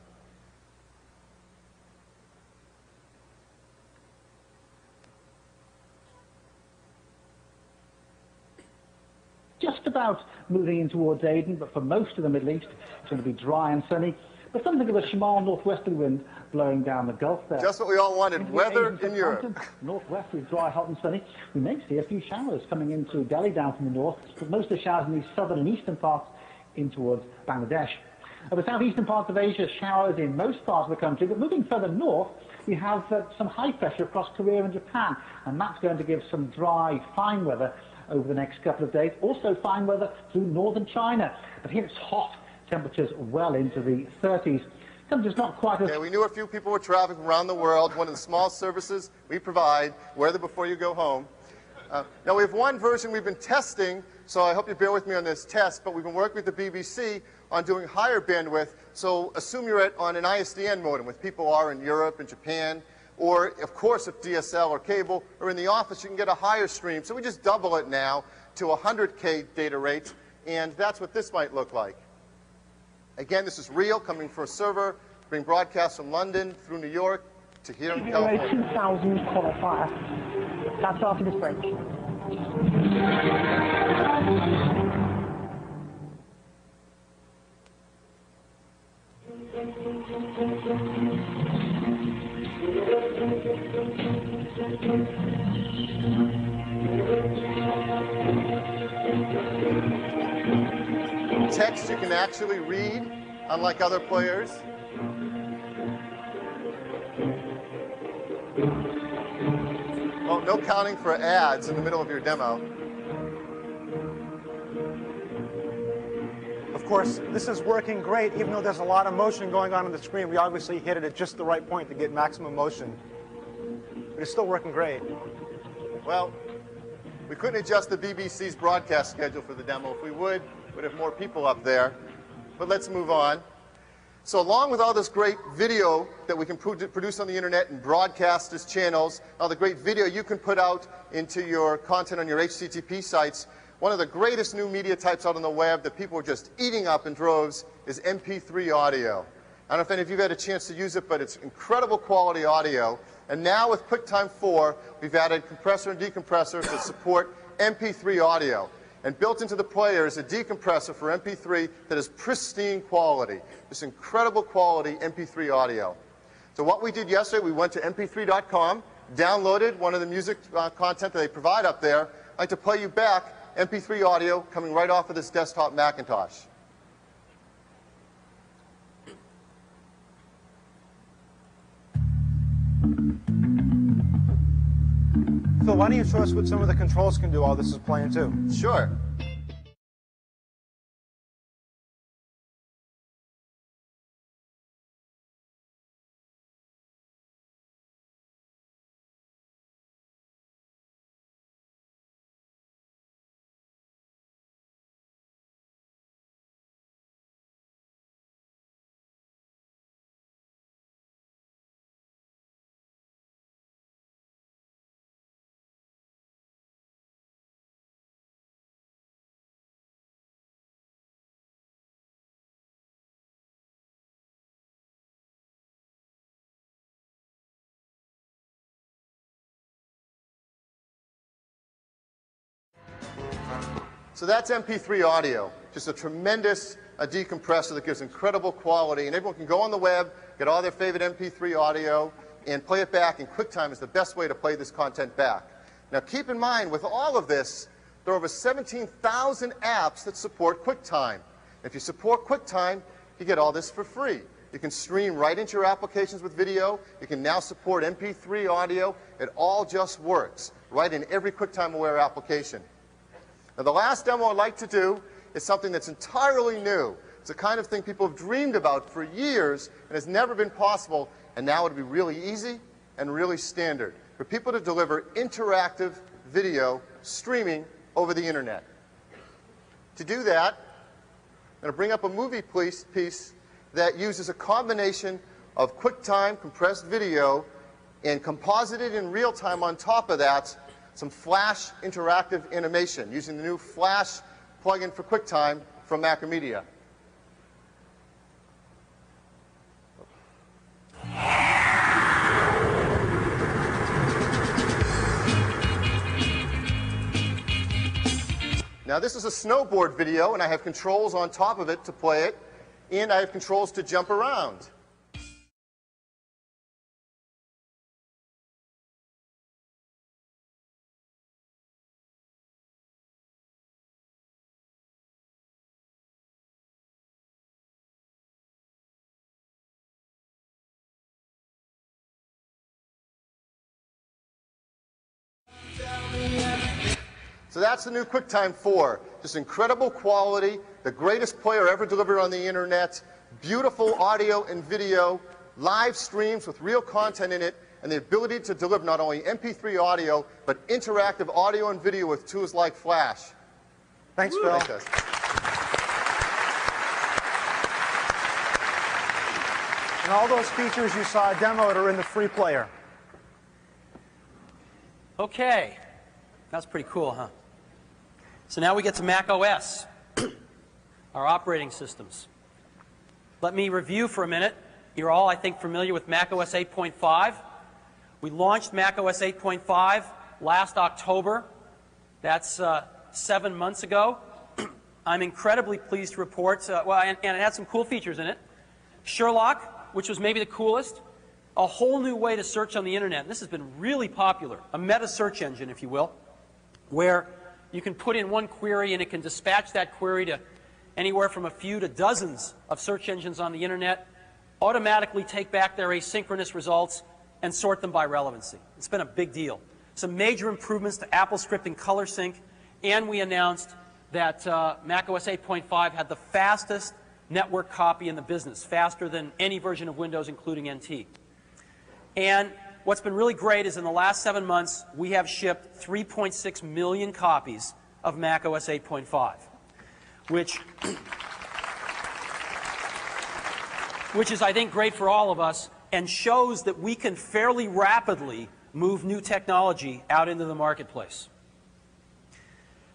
Just about moving in towards Aden, but for most of the Middle East, it's going to be dry and sunny. But something of a Shamal northwesterly wind blowing down the Gulf there. Just what we all wanted, weather in Europe. Northwest is dry, hot and sunny. We may see a few showers coming into Delhi down from the north, but most of the showers in the southern and eastern parts in towards Bangladesh. Over the southeastern parts of Asia, showers in most parts of the country, but moving further north, we have some high pressure across Korea and Japan, and that's going to give some dry, fine weather over the next couple of days. Also fine weather through northern China, but here it's hot. Temperatures well into the 30s. Temperatures not quite as... Okay, we knew a few people were traveling around the world. One of the small services we provide, weather before you go home. Now we have one version we've been testing, so I hope you bear with me on this test, but we've been working with the BBC on doing higher bandwidth. So assume you're on an ISDN modem with people are in Europe and Japan, or of course if DSL or cable, or in the office you can get a higher stream. So we just double it now to 100K data rate, and that's what this might look like. Again, this is real, coming from a server, being broadcast from London through New York to here in California. 2000 qualifier. That's after this break. Text you can actually read, unlike other players. Oh, no counting for ads in the middle of your demo. Of course, this is working great, even though there's a lot of motion going on the screen. We obviously hit it at just the right point to get maximum motion. But it's still working great. Well, We couldn't adjust the BBC's broadcast schedule for the demo. If we would, we'd have more people up there. But let's move on. So along with all this great video that we can produce on the internet and broadcast as channels, all the great video you can put out into your content on your HTTP sites, one of the greatest new media types out on the web that people are just eating up in droves is MP3 audio. I don't know if any of you have had a chance to use it, but it's incredible quality audio. And now with QuickTime 4, we've added compressor and decompressor to support MP3 audio. And built into the player is a decompressor for MP3 that is pristine quality. This incredible quality MP3 audio. So what we did yesterday, we went to mp3.com, downloaded one of the music content that they provide up there. I'd like to play you back MP3 audio coming right off of this desktop Macintosh. Phil, why don't you show us what some of the controls can do while this is playing too? Sure. So that's MP3 audio, just a tremendous decompressor that gives incredible quality. And everyone can go on the web, get all their favorite MP3 audio, and play it back. And QuickTime is the best way to play this content back. Now keep in mind, with all of this, there are over 17,000 apps that support QuickTime. If you support QuickTime, you get all this for free. You can stream right into your applications with video. You can now support MP3 audio. It all just works right in every QuickTime-aware application. Now, the last demo I'd like to do is something that's entirely new. It's the kind of thing people have dreamed about for years and has never been possible, and now it'll be really easy and really standard for people to deliver interactive video streaming over the internet. To do that, I'm going to bring up a movie piece that uses a combination of QuickTime compressed video and composited in real time on top of that some Flash interactive animation using the new Flash plugin for QuickTime from Macromedia. Now this is a snowboard video, and I have controls on top of it to play it, and I have controls to jump around. So that's the new QuickTime 4. Just incredible quality, the greatest player ever delivered on the internet, beautiful audio and video, live streams with real content in it, and the ability to deliver not only MP3 audio, but interactive audio and video with tools like Flash. Thanks, Phil. Thanks, And all those features you saw demoed are in the free player. Okay. That's pretty cool, huh? So now we get to Mac OS, our operating systems. Let me review for a minute. You're all, I think, familiar with Mac OS 8.5. We launched Mac OS 8.5 last October. That's 7 months ago. I'm incredibly pleased to report, and it had some cool features in it. Sherlock, which was maybe the coolest. A whole new way to search on the internet. And this has been really popular. A meta search engine, if you will, where you can put in one query and it can dispatch that query to anywhere from a few to dozens of search engines on the internet, automatically take back their asynchronous results and sort them by relevancy. It's been a big deal. Some major improvements to Apple Script and Color Sync, and we announced that macOS 8.5 had the fastest network copy in the business, faster than any version of Windows, including NT. And what's been really great is in the last 7 months, we have shipped 3.6 million copies of Mac OS 8.5, which is, I think, great for all of us and shows that we can fairly rapidly move new technology out into the marketplace.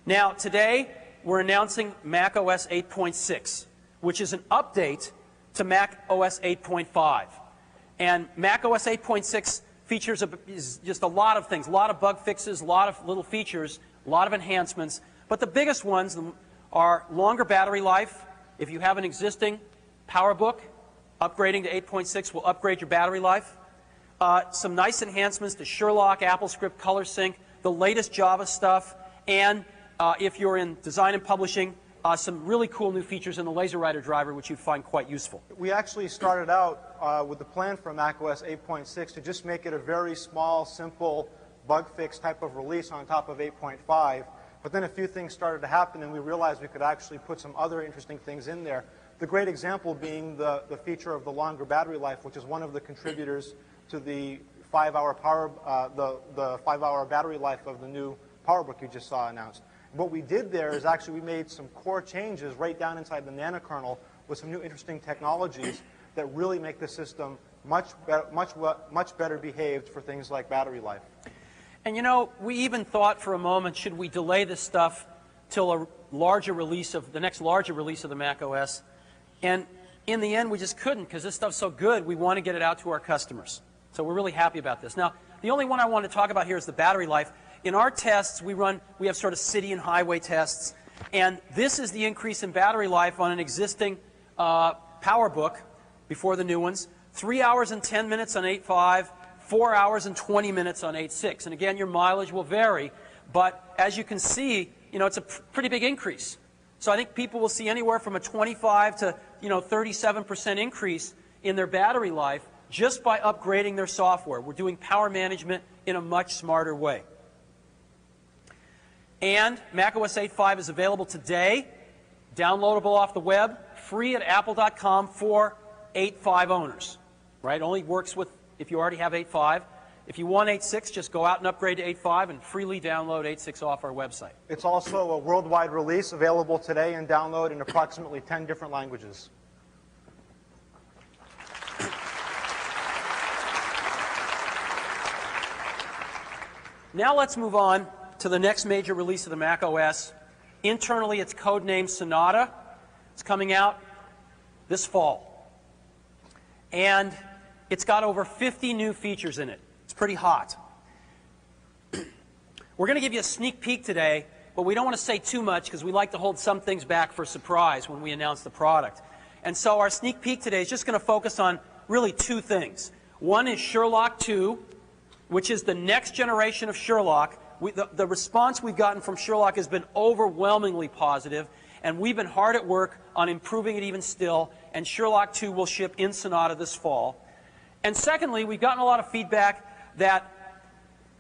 Now, today, we're announcing Mac OS 8.6, which is an update to Mac OS 8.5. And Mac OS 8.6 features is just a lot of things, a lot of bug fixes, a lot of little features, a lot of enhancements. But the biggest ones are longer battery life. If you have an existing PowerBook, upgrading to 8.6 will upgrade your battery life. Some nice enhancements to Sherlock, AppleScript, ColorSync, the latest Java stuff, and if you're in design and publishing, some really cool new features in the LaserWriter driver, which you'd find quite useful. We actually started out with the plan for macOS 8.6 to just make it a very small, simple bug fix type of release on top of 8.5. But then a few things started to happen, and we realized we could actually put some other interesting things in there. The great example being the feature of the longer battery life, which is one of the contributors to the 5-hour the 5-hour battery life of the new PowerBook you just saw announced. What we did there is actually we made some core changes right down inside the nanokernel with some new interesting technologies that really make the system much better behaved for things like battery life. And you know, we even thought for a moment, should we delay this stuff till a larger release of the next larger release of the Mac OS? And in the end, we just couldn't because this stuff's so good. We want to get it out to our customers. So we're really happy about this. Now, the only one I want to talk about here is the battery life. In our tests, we have sort of city and highway tests, and this is the increase in battery life on an existing PowerBook before the new ones. 3 hours and 10 minutes on 8.5, 4 hours and 20 minutes on 8.6. And again, your mileage will vary, but as you can see, you know, it's a pretty big increase. So I think people will see anywhere from a 25 to 37% increase in their battery life just by upgrading their software. We're doing power management in a much smarter way. And Mac OS 8.5 is available today, downloadable off the web, free at apple.com for 8.5 owners. Right? Only works with if you already have 8.5. If you want 8.6, just go out and upgrade to 8.5 and freely download 8.6 off our website. It's also a worldwide release available today and download in approximately 10 different languages. Now let's move on to the next major release of the Mac OS. Internally, it's codenamed Sonata. It's coming out this fall. And it's got over 50 new features in it. It's pretty hot. We're going to give you a sneak peek today, but we don't want to say too much because we like to hold some things back for surprise when we announce the product. And so our sneak peek today is just going to focus on really two things. One is Sherlock 2, which is the next generation of Sherlock. The response we've gotten from Sherlock has been overwhelmingly positive, and we've been hard at work on improving it even still, and Sherlock 2 will ship in Sonata this fall. And secondly, we've gotten a lot of feedback that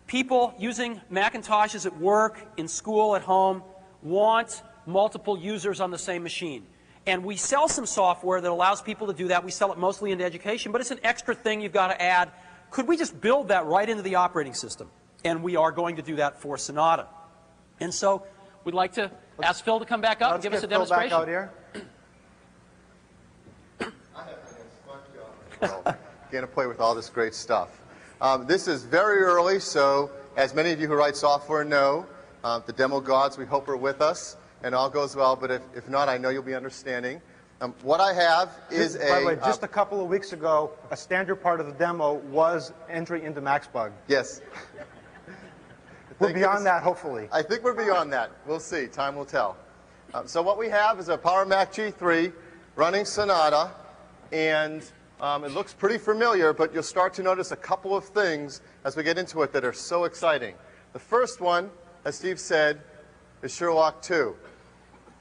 people using Macintoshes at work, in school, at home, want multiple users on the same machine. And we sell some software that allows people to do that. We sell it mostly into education, but it's an extra thing you've got to add. Could we just build that right into the operating system? And we are going to do that for Sonata. And so we'd like to ask Phil to come back up and give us a demonstration. Phil back out here. Getting to play with all this great stuff. This is very early, so as many of you who write software know, the demo gods we hope are with us, and all goes well, but if not, I know you'll be understanding. What I have is By the way, just a couple of weeks ago, a standard part of the demo was entry into MaxBug. Yes. We're beyond that, hopefully. I think we're beyond that. We'll see. Time will tell. So what we have is a Power Mac G3 running Sonata, and it looks pretty familiar, but you'll start to notice a couple of things as we get into it that are so exciting. The first one, as Steve said, is Sherlock 2.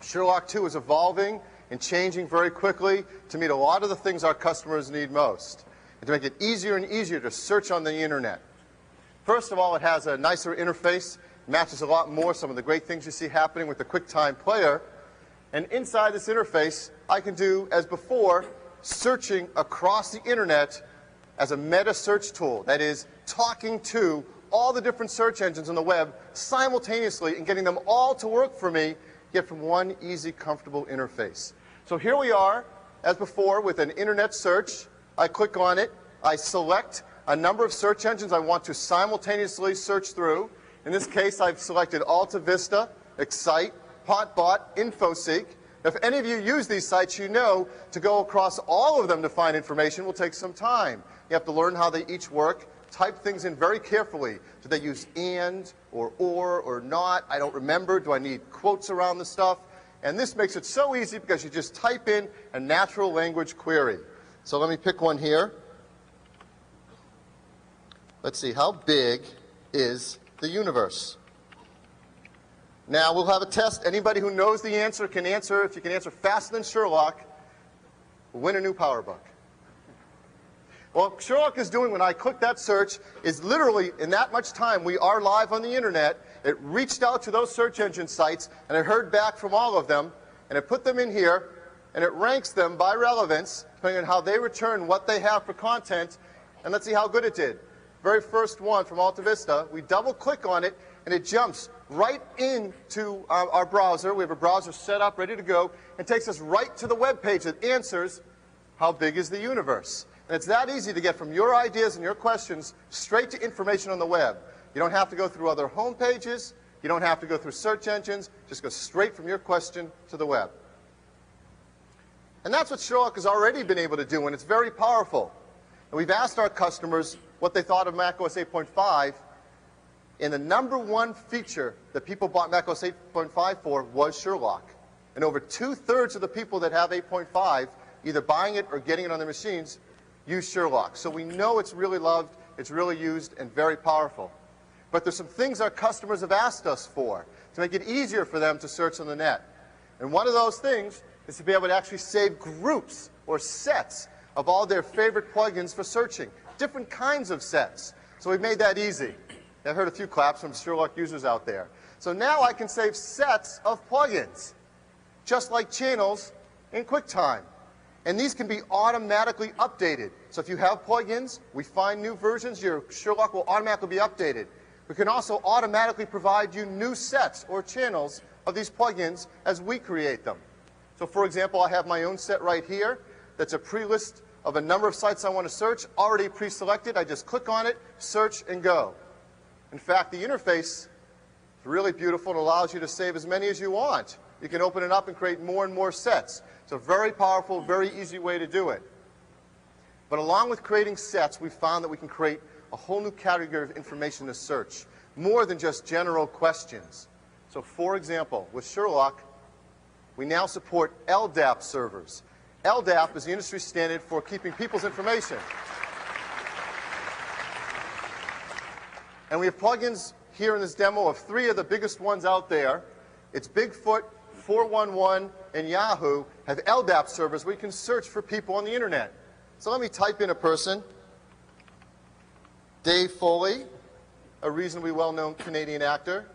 Sherlock 2 is evolving and changing very quickly to meet a lot of the things our customers need most, and to make it easier and easier to search on the internet. First of all, it has a nicer interface. It matches a lot more some of the great things you see happening with the QuickTime player. And inside this interface, I can do, as before, searching across the internet as a meta search tool. That is, talking to all the different search engines on the web simultaneously and getting them all to work for me, yet from one easy, comfortable interface. So here we are, as before, with an internet search. I click on it. I select a number of search engines I want to simultaneously search through. In this case, I've selected AltaVista, Excite, Hotbot, InfoSeek. If any of you use these sites, you know to go across all of them to find information will take some time. You have to learn how they each work, type things in very carefully. Do they use and or not? I don't remember. Do I need quotes around the stuff? And this makes it so easy because you just type in a natural language query. So let me pick one here. Let's see, how big is the universe? Now we'll have a test. Anybody who knows the answer can answer. If you can answer faster than Sherlock, we'll win a new PowerBook. What Sherlock is doing when I click that search is literally, in that much time, we are live on the internet. It reached out to those search engine sites, and it heard back from all of them, and it put them in here, and it ranks them by relevance, depending on how they return what they have for content, and let's see how good it did. Very first one from AltaVista, we double-click on it, and it jumps right into our browser. We have a browser set up, ready to go, and takes us right to the web page that answers how big is the universe. And it's that easy to get from your ideas and your questions straight to information on the web. You don't have to go through other home pages. You don't have to go through search engines. Just go straight from your question to the web. And that's what Sherlock has already been able to do, and it's very powerful. And we've asked our customers what they thought of macOS 8.5, and the number one feature that people bought macOS 8.5 for was Sherlock. And over 2/3 of the people that have 8.5, either buying it or getting it on their machines, use Sherlock. So we know it's really loved, it's really used, and very powerful. But there's some things our customers have asked us for to make it easier for them to search on the net. And one of those things is to be able to actually save groups or sets of all their favorite plugins for searching, different kinds of sets. So we've made that easy. I heard a few claps from Sherlock users out there. So now I can save sets of plugins, just like channels in QuickTime. And these can be automatically updated. So if you have plugins, we find new versions, your Sherlock will automatically be updated. We can also automatically provide you new sets or channels of these plugins as we create them. So for example, I have my own set right here that's a pre-list of a number of sites I want to search, already pre-selected. I just click on it, search, and go. In fact, the interface is really beautiful and allows you to save as many as you want. You can open it up and create more and more sets. It's a very powerful, very easy way to do it. But along with creating sets, we found that we can create a whole new category of information to search, more than just general questions. So for example, with Sherlock, we now support LDAP servers. LDAP is the industry standard for keeping people's information. And we have plugins here in this demo of 3 of the biggest ones out there. It's Bigfoot, 411, and Yahoo have LDAP servers where you can search for people on the internet. So let me type in a person. Dave Foley, a reasonably well-known Canadian actor.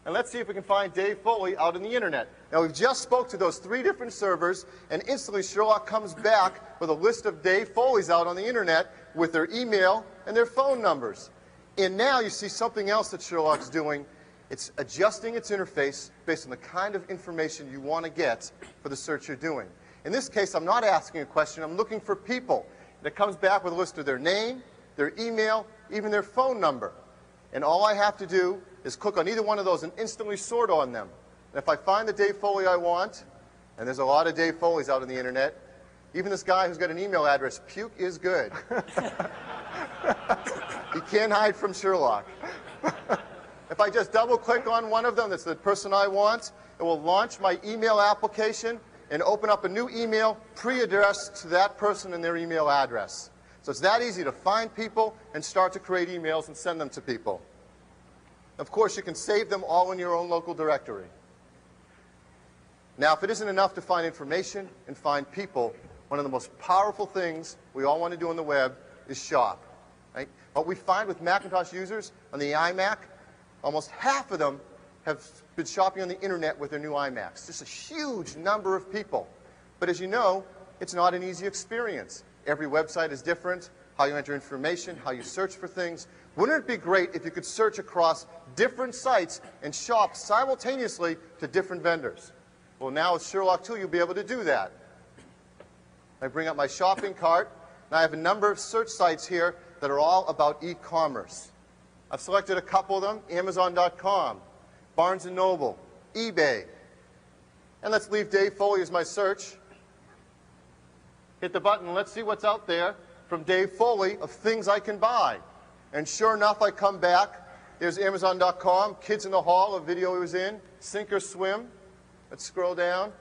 And let's see if we can find Dave Foley out on the internet. Now we've just spoke to those 3 different servers, and instantly Sherlock comes back with a list of Dave Foleys out on the internet with their email and their phone numbers. And now you see something else that Sherlock's doing. It's adjusting its interface based on the kind of information you want to get for the search you're doing. In this case, I'm not asking a question. I'm looking for people. And it comes back with a list of their name, their email, even their phone number. And all I have to do is click on either one of those and instantly sort on them. And if I find the Dave Foley I want, and there's a lot of Dave Foleys out on the internet, even this guy who's got an email address, puke is good. He can't hide from Sherlock. If I just double-click on one of them, that's the person I want, it will launch my email application and open up a new email pre-addressed to that person and their email address. So it's that easy to find people and start to create emails and send them to people. Of course, you can save them all in your own local directory. Now, if it isn't enough to find information and find people, one of the most powerful things we all want to do on the web is shop. Right? What we find with Macintosh users on the iMac, almost half of them have been shopping on the internet with their new iMacs. Just a huge number of people. But as you know, it's not an easy experience. Every website is different, how you enter information, how you search for things. Wouldn't it be great if you could search across different sites and shop simultaneously to different vendors? Well, now with Sherlock 2, you'll be able to do that. I bring up my shopping cart, and I have a number of search sites here that are all about e-commerce. I've selected a couple of them, Amazon.com, Barnes & Noble, eBay. And let's leave Dave Foley as my search. Hit the button, let's see what's out there from Dave Foley of things I can buy. And sure enough, I come back. There's Amazon.com, Kids in the Hall, a video he was in, Sink or Swim. Let's scroll down.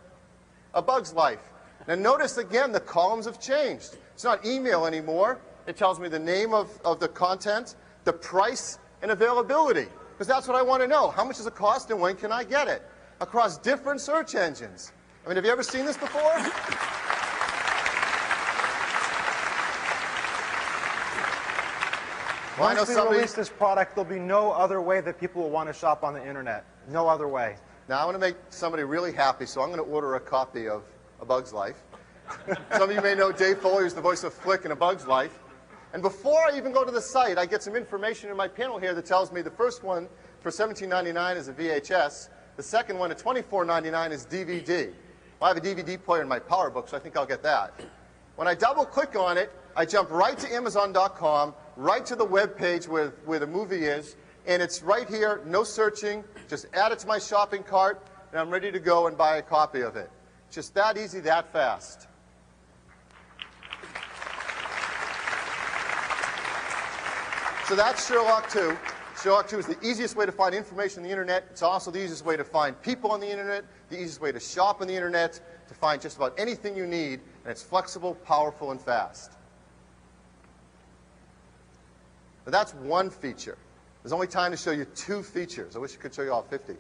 A Bug's Life. Now notice again, the columns have changed. It's not email anymore. It tells me the name of the content, the price, and availability. Because that's what I want to know. How much does it cost and when can I get it? Across different search engines. I mean, have you ever seen this before? Well, I know Once we release this product, there'll be no other way that people will want to shop on the internet. No other way. Now, I want to make somebody really happy, so I'm going to order a copy of A Bug's Life. Some of you may know Dave Foley is the voice of Flick in A Bug's Life. And before I even go to the site, I get some information in my panel here that tells me the first one for $17.99 is a VHS. The second one at $24.99 is DVD. Well, I have a DVD player in my PowerBook, so I think I'll get that. When I double-click on it, I jump right to Amazon.com, right to the web page where the movie is, and it's right here, no searching, just add it to my shopping cart, and I'm ready to go and buy a copy of it. Just that easy, that fast. So that's Sherlock 2. Sherlock 2 is the easiest way to find information on the internet. It's also the easiest way to find people on the internet, the easiest way to shop on the internet, to find just about anything you need, and it's flexible, powerful, and fast. Now that's one feature. There's only time to show you 2 features. I wish I could show you all 50.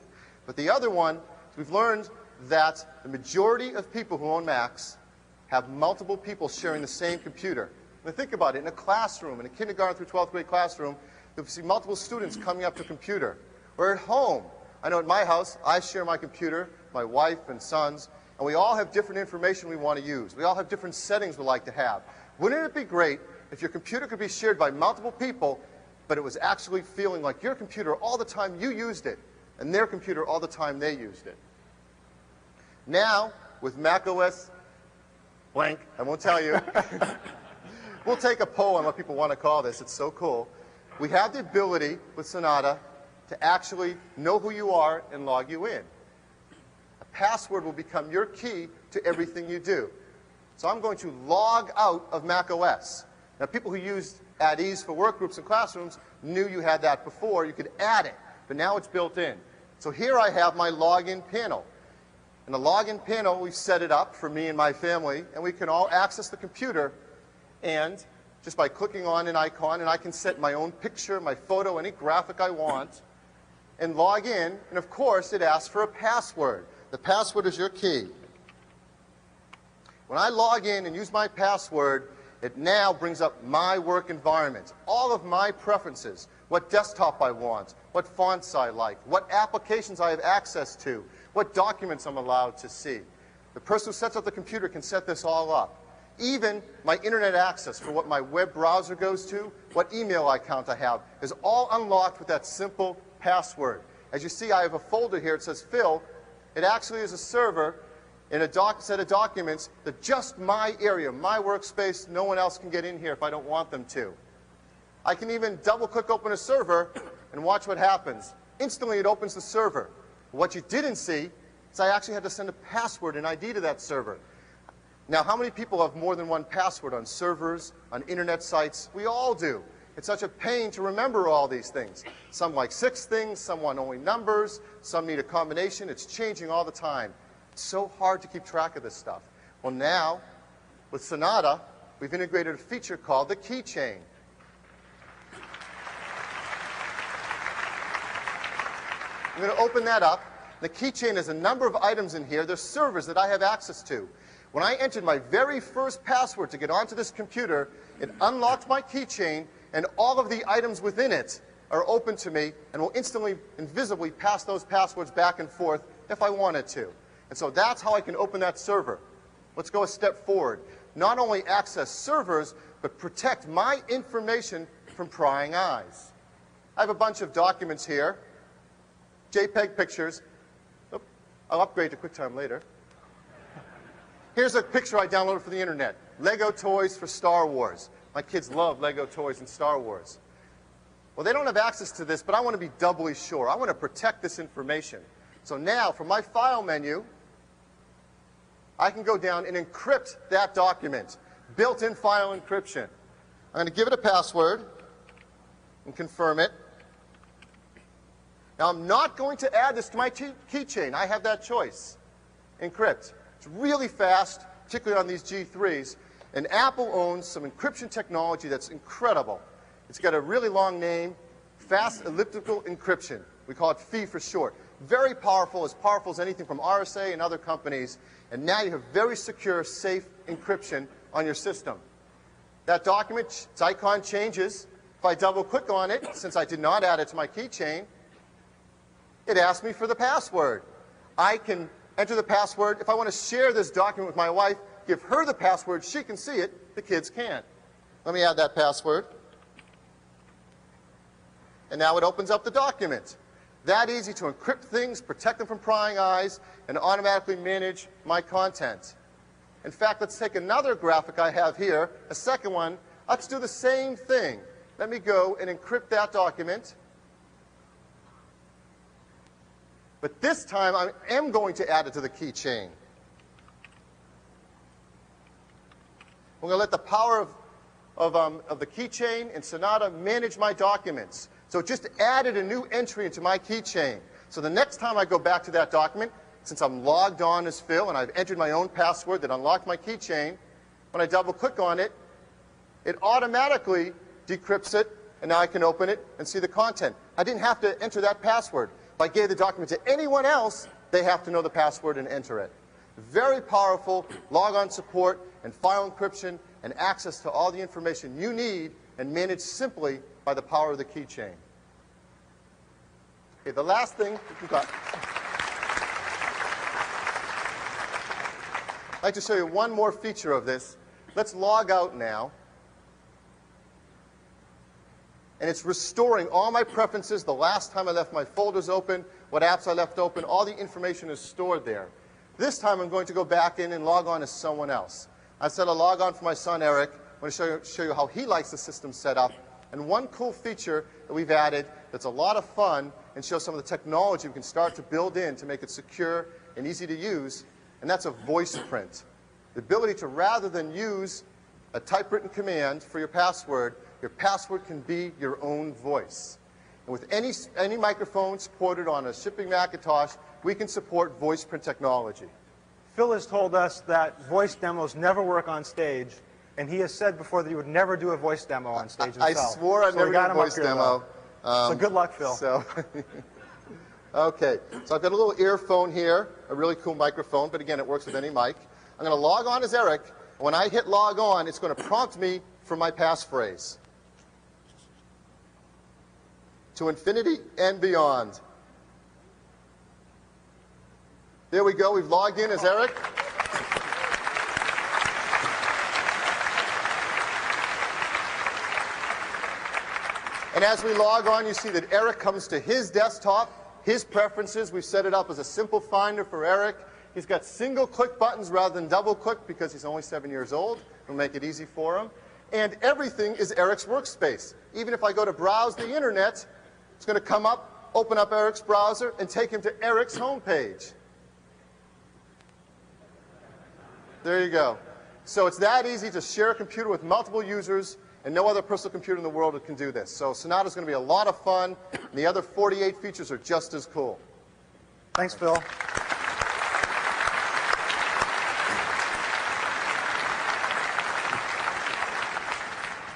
But the other one, we've learned that the majority of people who own Macs have multiple people sharing the same computer. Now think about it. In a classroom, in a kindergarten through 12th grade classroom, you'll see multiple students coming up to a computer. Or at home. I know at my house, I share my computer, my wife and sons, and we all have different information we want to use. We all have different settings we like to have. Wouldn't it be great if your computer could be shared by multiple people, but it was actually feeling like your computer all the time you used it, and their computer all the time they used it? Now, with macOS blank, I won't tell you, we'll take a poll on what people want to call this. It's so cool. We have the ability with Sonata to actually know who you are and log you in. A password will become your key to everything you do. So I'm going to log out of macOS. Now, people who used at ease for workgroups and classrooms knew you had that before. You could add it, but now it's built in. So here I have my login panel. In the login panel, we've set it up for me and my family, and we can all access the computer, and just by clicking on an icon, and I can set my own picture, my photo, any graphic I want, and log in, and of course, it asks for a password. The password is your key. When I log in and use my password, it now brings up my work environment, all of my preferences, what desktop I want, what fonts I like, what applications I have access to, what documents I'm allowed to see. The person who sets up the computer can set this all up. Even my internet access for what my web browser goes to, what email account I have, is all unlocked with that simple password. As you see, I have a folder here. It says Phil. It actually is a server in a set of documents that just my area, my workspace, no one else can get in here if I don't want them to. I can even double-click open a server and watch what happens. Instantly, it opens the server. What you didn't see is I actually had to send a password and ID to that server. Now, how many people have more than one password on servers, on internet sites? We all do. It's such a pain to remember all these things. Some like 6 things, some want only numbers, some need a combination. It's changing all the time. It's so hard to keep track of this stuff. Well, now, with Sonata, we've integrated a feature called the Keychain. I'm going to open that up. The Keychain has a number of items in here. There's servers that I have access to. When I entered my very first password to get onto this computer, it unlocked my Keychain, and all of the items within it are open to me and will instantly and visibly pass those passwords back and forth if I wanted to. And so that's how I can open that server. Let's go a step forward. Not only access servers, but protect my information from prying eyes. I have a bunch of documents here, JPEG pictures. Oop, I'll upgrade to QuickTime later. Here's a picture I downloaded from the internet. Lego toys for Star Wars. My kids love Lego toys and Star Wars. Well, they don't have access to this, but I want to be doubly sure. I want to protect this information. So now, from my File menu, I can go down and encrypt that document. Built-in file encryption. I'm going to give it a password and confirm it. Now, I'm not going to add this to my keychain. I have that choice. Encrypt. It's really fast, particularly on these G3s. And Apple owns some encryption technology that's incredible. It's got a really long name, Fast Elliptical Encryption. We call it FEE for short. Very powerful as anything from RSA and other companies. And now you have very secure, safe encryption on your system. That document, its icon changes. If I double-click on it, since I did not add it to my keychain, it asks me for the password. I can enter the password. If I want to share this document with my wife, give her the password, she can see it, the kids can't. Let me add that password. And now it opens up the document. That easy to encrypt things, protect them from prying eyes, and automatically manage my content. In fact, let's take another graphic I have here, a second one. Let's do the same thing. Let me go and encrypt that document. But this time, I am going to add it to the keychain. We're going to let the power of the keychain and Sonata manage my documents. So it just added a new entry into my keychain. So the next time I go back to that document, since I'm logged on as Phil and I've entered my own password that unlocked my keychain, when I double-click on it, it automatically decrypts it, and now I can open it and see the content. I didn't have to enter that password. If I gave the document to anyone else, they have to know the password and enter it. Very powerful log-on support and file encryption and access to all the information you need and managed simply by the power of the keychain. Okay, the last thing we've got. I'd like to show you one more feature of this. Let's log out now. And it's restoring all my preferences, the last time I left my folders open, what apps I left open, all the information is stored there. This time I'm going to go back in and log on as someone else. I set a log on for my son Eric. I'm going to show you how he likes the system set up. And one cool feature that we've added that's a lot of fun and shows some of the technology we can start to build in to make it secure and easy to use, and that's a voice print. The ability to, rather than use a typewritten command for your password can be your own voice. And with any microphone supported on a shipping Macintosh, we can support voice print technology. Phil has told us that voice demos never work on stage, and he has said before that he would never do a voice demo on stage himself. I swore I'd never do a voice demo. So good luck, Phil. Okay, so I've got a little earphone here, a really cool microphone, but again, it works with any mic. I'm going to log on as Eric. When I hit log on, it's going to prompt me for my passphrase. To infinity and beyond. There we go. We've logged in as Eric. And as we log on, you see that Eric comes to his desktop, his preferences. We've set it up as a simple finder for Eric. He's got single-click buttons rather than double-click because he's only 7 years old. We'll make it easy for him. And everything is Eric's workspace. Even if I go to browse the internet, it's going to come up, open up Eric's browser, and take him to Eric's homepage. There you go. So it's that easy to share a computer with multiple users, and no other personal computer in the world can do this. So Sonata is going to be a lot of fun, and the other 48 features are just as cool. Thanks, Phil.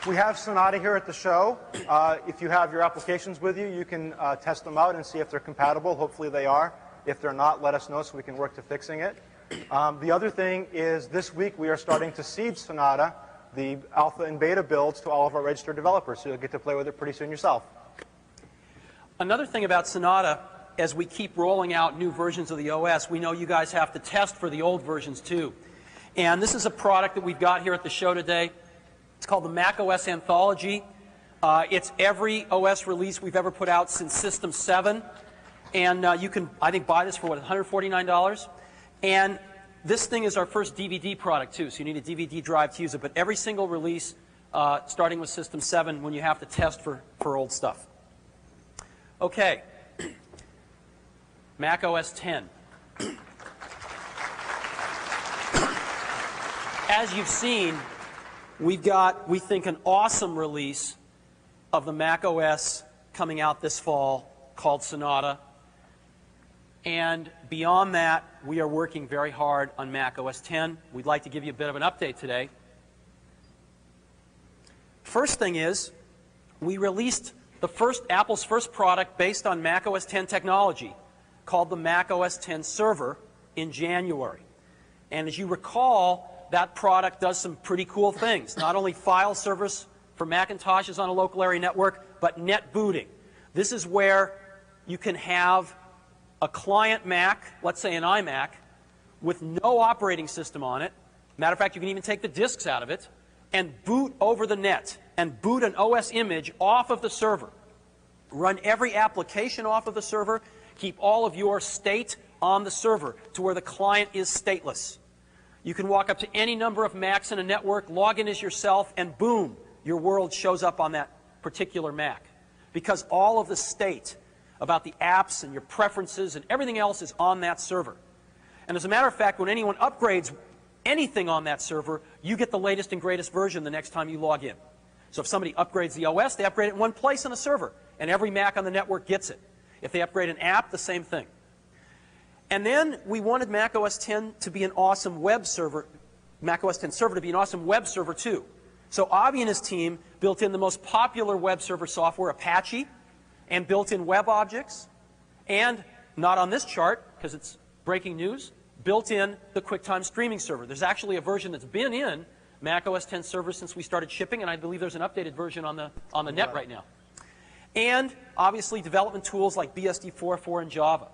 We have Sonata here at the show. If you have your applications with you, you can test them out and see if they're compatible. Hopefully they are. If they're not, let us know so we can work to fixing it. The other thing is this week we are starting to seed Sonata, the alpha and beta builds, to all of our registered developers, so you'll get to play with it pretty soon yourself. Another thing about Sonata, as we keep rolling out new versions of the OS, we know you guys have to test for the old versions too. And this is a product that we've got here at the show today. It's called the Mac OS Anthology. It's every OS release we've ever put out since System 7. And you can, I think, buy this for, what, $149? And this thing is our first DVD product, too, so you need a DVD drive to use it. But every single release, starting with System 7, when you have to test for old stuff. Okay. Mac OS 10. As you've seen, we've got, we think, an awesome release of the Mac OS coming out this fall called Sonata. And beyond that, we are working very hard on Mac OS 10. We'd like to give you a bit of an update today. First thing is, we released Apple's first product based on Mac OS 10 technology called the Mac OS 10 Server in January. And as you recall, that product does some pretty cool things. Not only file service for Macintoshes on a local area network, but net booting. This is where you can have a client Mac, let's say an iMac, with no operating system on it. Matter of fact, you can even take the disks out of it and boot over the net and boot an OS image off of the server. Run every application off of the server. Keep all of your state on the server to where the client is stateless. You can walk up to any number of Macs in a network, log in as yourself, and boom, your world shows up on that particular Mac. Because all of the state about the apps and your preferences and everything else is on that server. And as a matter of fact, when anyone upgrades anything on that server, you get the latest and greatest version the next time you log in. So if somebody upgrades the OS, they upgrade it in one place on the server, and every Mac on the network gets it. If they upgrade an app, the same thing. And then we wanted Mac OS 10 to be an awesome web server, Mac OS 10 Server to be an awesome web server too. So Avi and his team built in the most popular web server software, Apache, and built-in web objects, and not on this chart, because it's breaking news, built in the QuickTime streaming server. There's actually a version that's been in Mac OS 10 Server since we started shipping, and I believe there's an updated version on the net right now. And obviously development tools like BSD 4.4 and Java.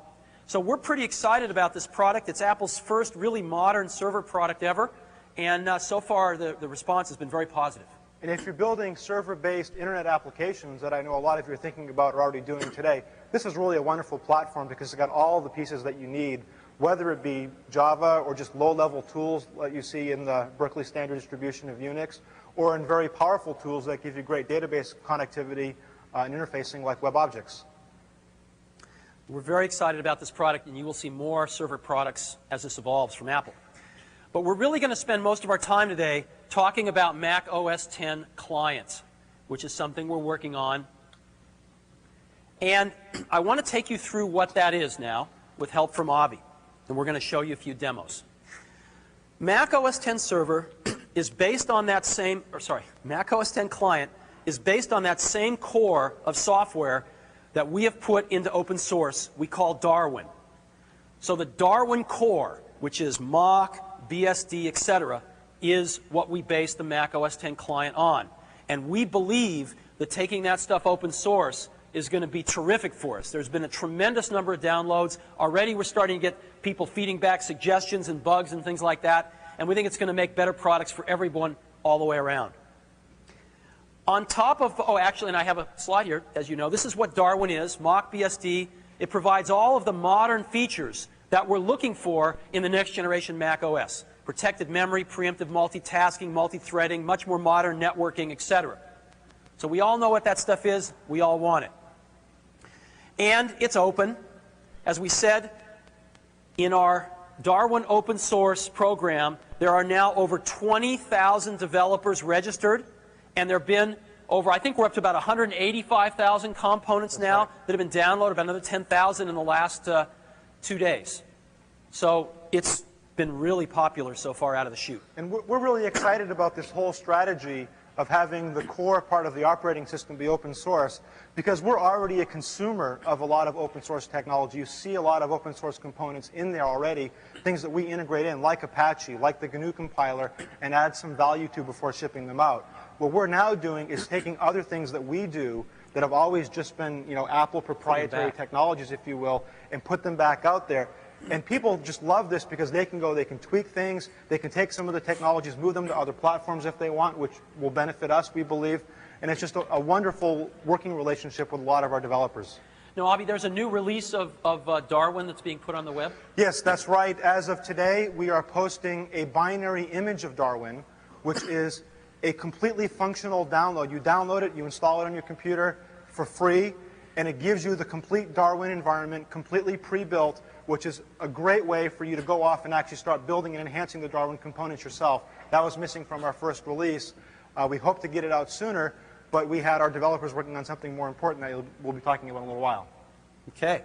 So we're pretty excited about this product. It's Apple's first really modern server product ever, and so far the response has been very positive. And if you're building server-based internet applications that I know a lot of you are thinking about or already doing today, this is really a wonderful platform because it's got all the pieces that you need, whether it be Java or just low-level tools that you see in the Berkeley Standard Distribution of Unix, or in very powerful tools that give you great database connectivity and interfacing like web objects. We're very excited about this product, and you will see more server products as this evolves from Apple. But we're really going to spend most of our time today talking about Mac OS 10 Client, which is something we're working on. And I want to take you through what that is now with help from Avi. And we're going to show you a few demos. Mac OS 10 Server is based on that same, Mac OS 10 Client is based on that same core of software that we have put into open source we call Darwin. So the Darwin core, which is Mach, BSD, etc., is what we base the Mac OS 10 client on. And we believe that taking that stuff open source is going to be terrific for us. There's been a tremendous number of downloads. Already we're starting to get people feeding back suggestions and bugs and things like that. And we think it's going to make better products for everyone all the way around. On top of, oh, actually, and I have a slide here, as you know. This is what Darwin is, Mach BSD. It provides all of the modern features that we're looking for in the next generation Mac OS. Protected memory, preemptive multitasking, multi-threading, much more modern networking, etc. So we all know what that stuff is. We all want it. And it's open. As we said, in our Darwin open source program, there are now over 20,000 developers registered. And there have been over, I think we're up to about 185,000 components now that have been downloaded, about another 10,000 in the last 2 days. So it's been really popular so far out of the chute. And we're really excited about this whole strategy of having the core part of the operating system be open source because we're already a consumer of a lot of open source technology. You see a lot of open source components in there already, things that we integrate in, like Apache, like the GNU compiler, and add some value to before shipping them out. What we're now doing is taking other things that we do that have always just been, Apple proprietary technologies, if you will, and put them back out there. And people just love this because they can go, they can tweak things, they can take some of the technologies, move them to other platforms if they want, which will benefit us, we believe. And it's just a wonderful working relationship with a lot of our developers. Now, Avi, there's a new release of Darwin that's being put on the web? Yes, that's right. As of today, we are posting a binary image of Darwin, which is a completely functional download. You download it, you install it on your computer for free, and it gives you the complete Darwin environment, completely pre-built, which is a great way for you to go off and actually start building and enhancing the Darwin components yourself. That was missing from our first release. We hope to get it out sooner, but we had our developers working on something more important that we'll be talking about in a little while. Okay.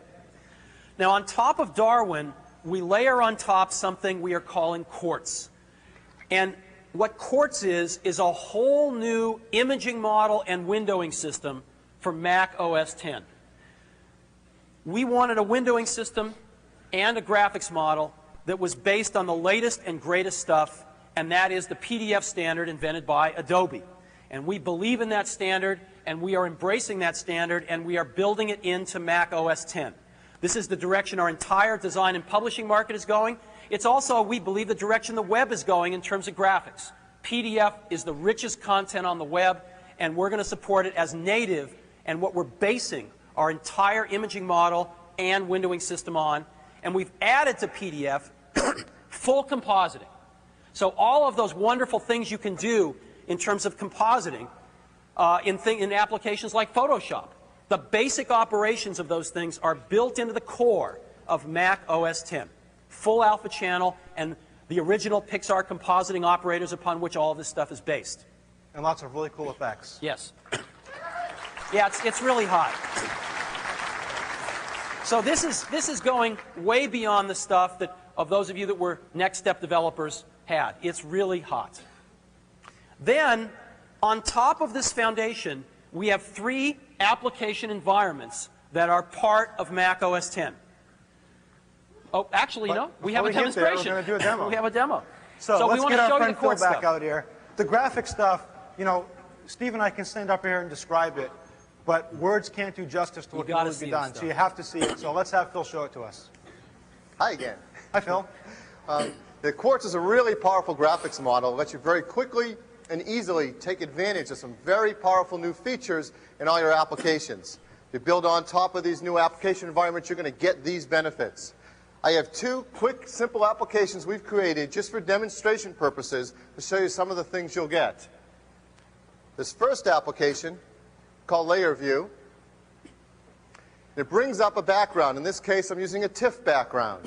Now, on top of Darwin, we layer on top something we are calling Quartz. And what Quartz is a whole new imaging model and windowing system for Mac OS X. We wanted a windowing system and a graphics model that was based on the latest and greatest stuff, and that is the PDF standard invented by Adobe. And we believe in that standard, and we are embracing that standard, and we are building it into Mac OS X. This is the direction our entire design and publishing market is going. It's also, we believe, the direction the web is going in terms of graphics. PDF is the richest content on the web, and we're going to support it as native, and what we're basing our entire imaging model and windowing system on. And we've added to PDF full compositing. So all of those wonderful things you can do in terms of compositing in applications like Photoshop. The basic operations of those things are built into the core of Mac OS X. Full alpha channel and the original Pixar compositing operators upon which all of this stuff is based. And lots of really cool effects. Yes. Yeah, it's really hot. So this is going way beyond the stuff that of those of you that were Next Step developers had. It's really hot. Then, on top of this foundation, we have 3 application environments that are part of Mac OS X. Oh, actually, no. We have a demonstration. We're going to do a demo. We have a demo. So we let's want get to our show you friend the Phil Quartz back stuff. out here. The graphic stuff, you know, Steve and I can stand up here and describe it, but words can't do justice to what can really be done. So you have to see it. So let's have Phil show it to us. Hi again. Hi, Phil. The Quartz is a really powerful graphics model. It lets you very quickly and easily take advantage of some very powerful new features in all your applications. If you build on top of these new application environments, you're going to get these benefits. I have 2 quick, simple applications we've created just for demonstration purposes to show you some of the things you'll get. This first application, called Layer View, it brings up a background. In this case, I'm using a TIFF background.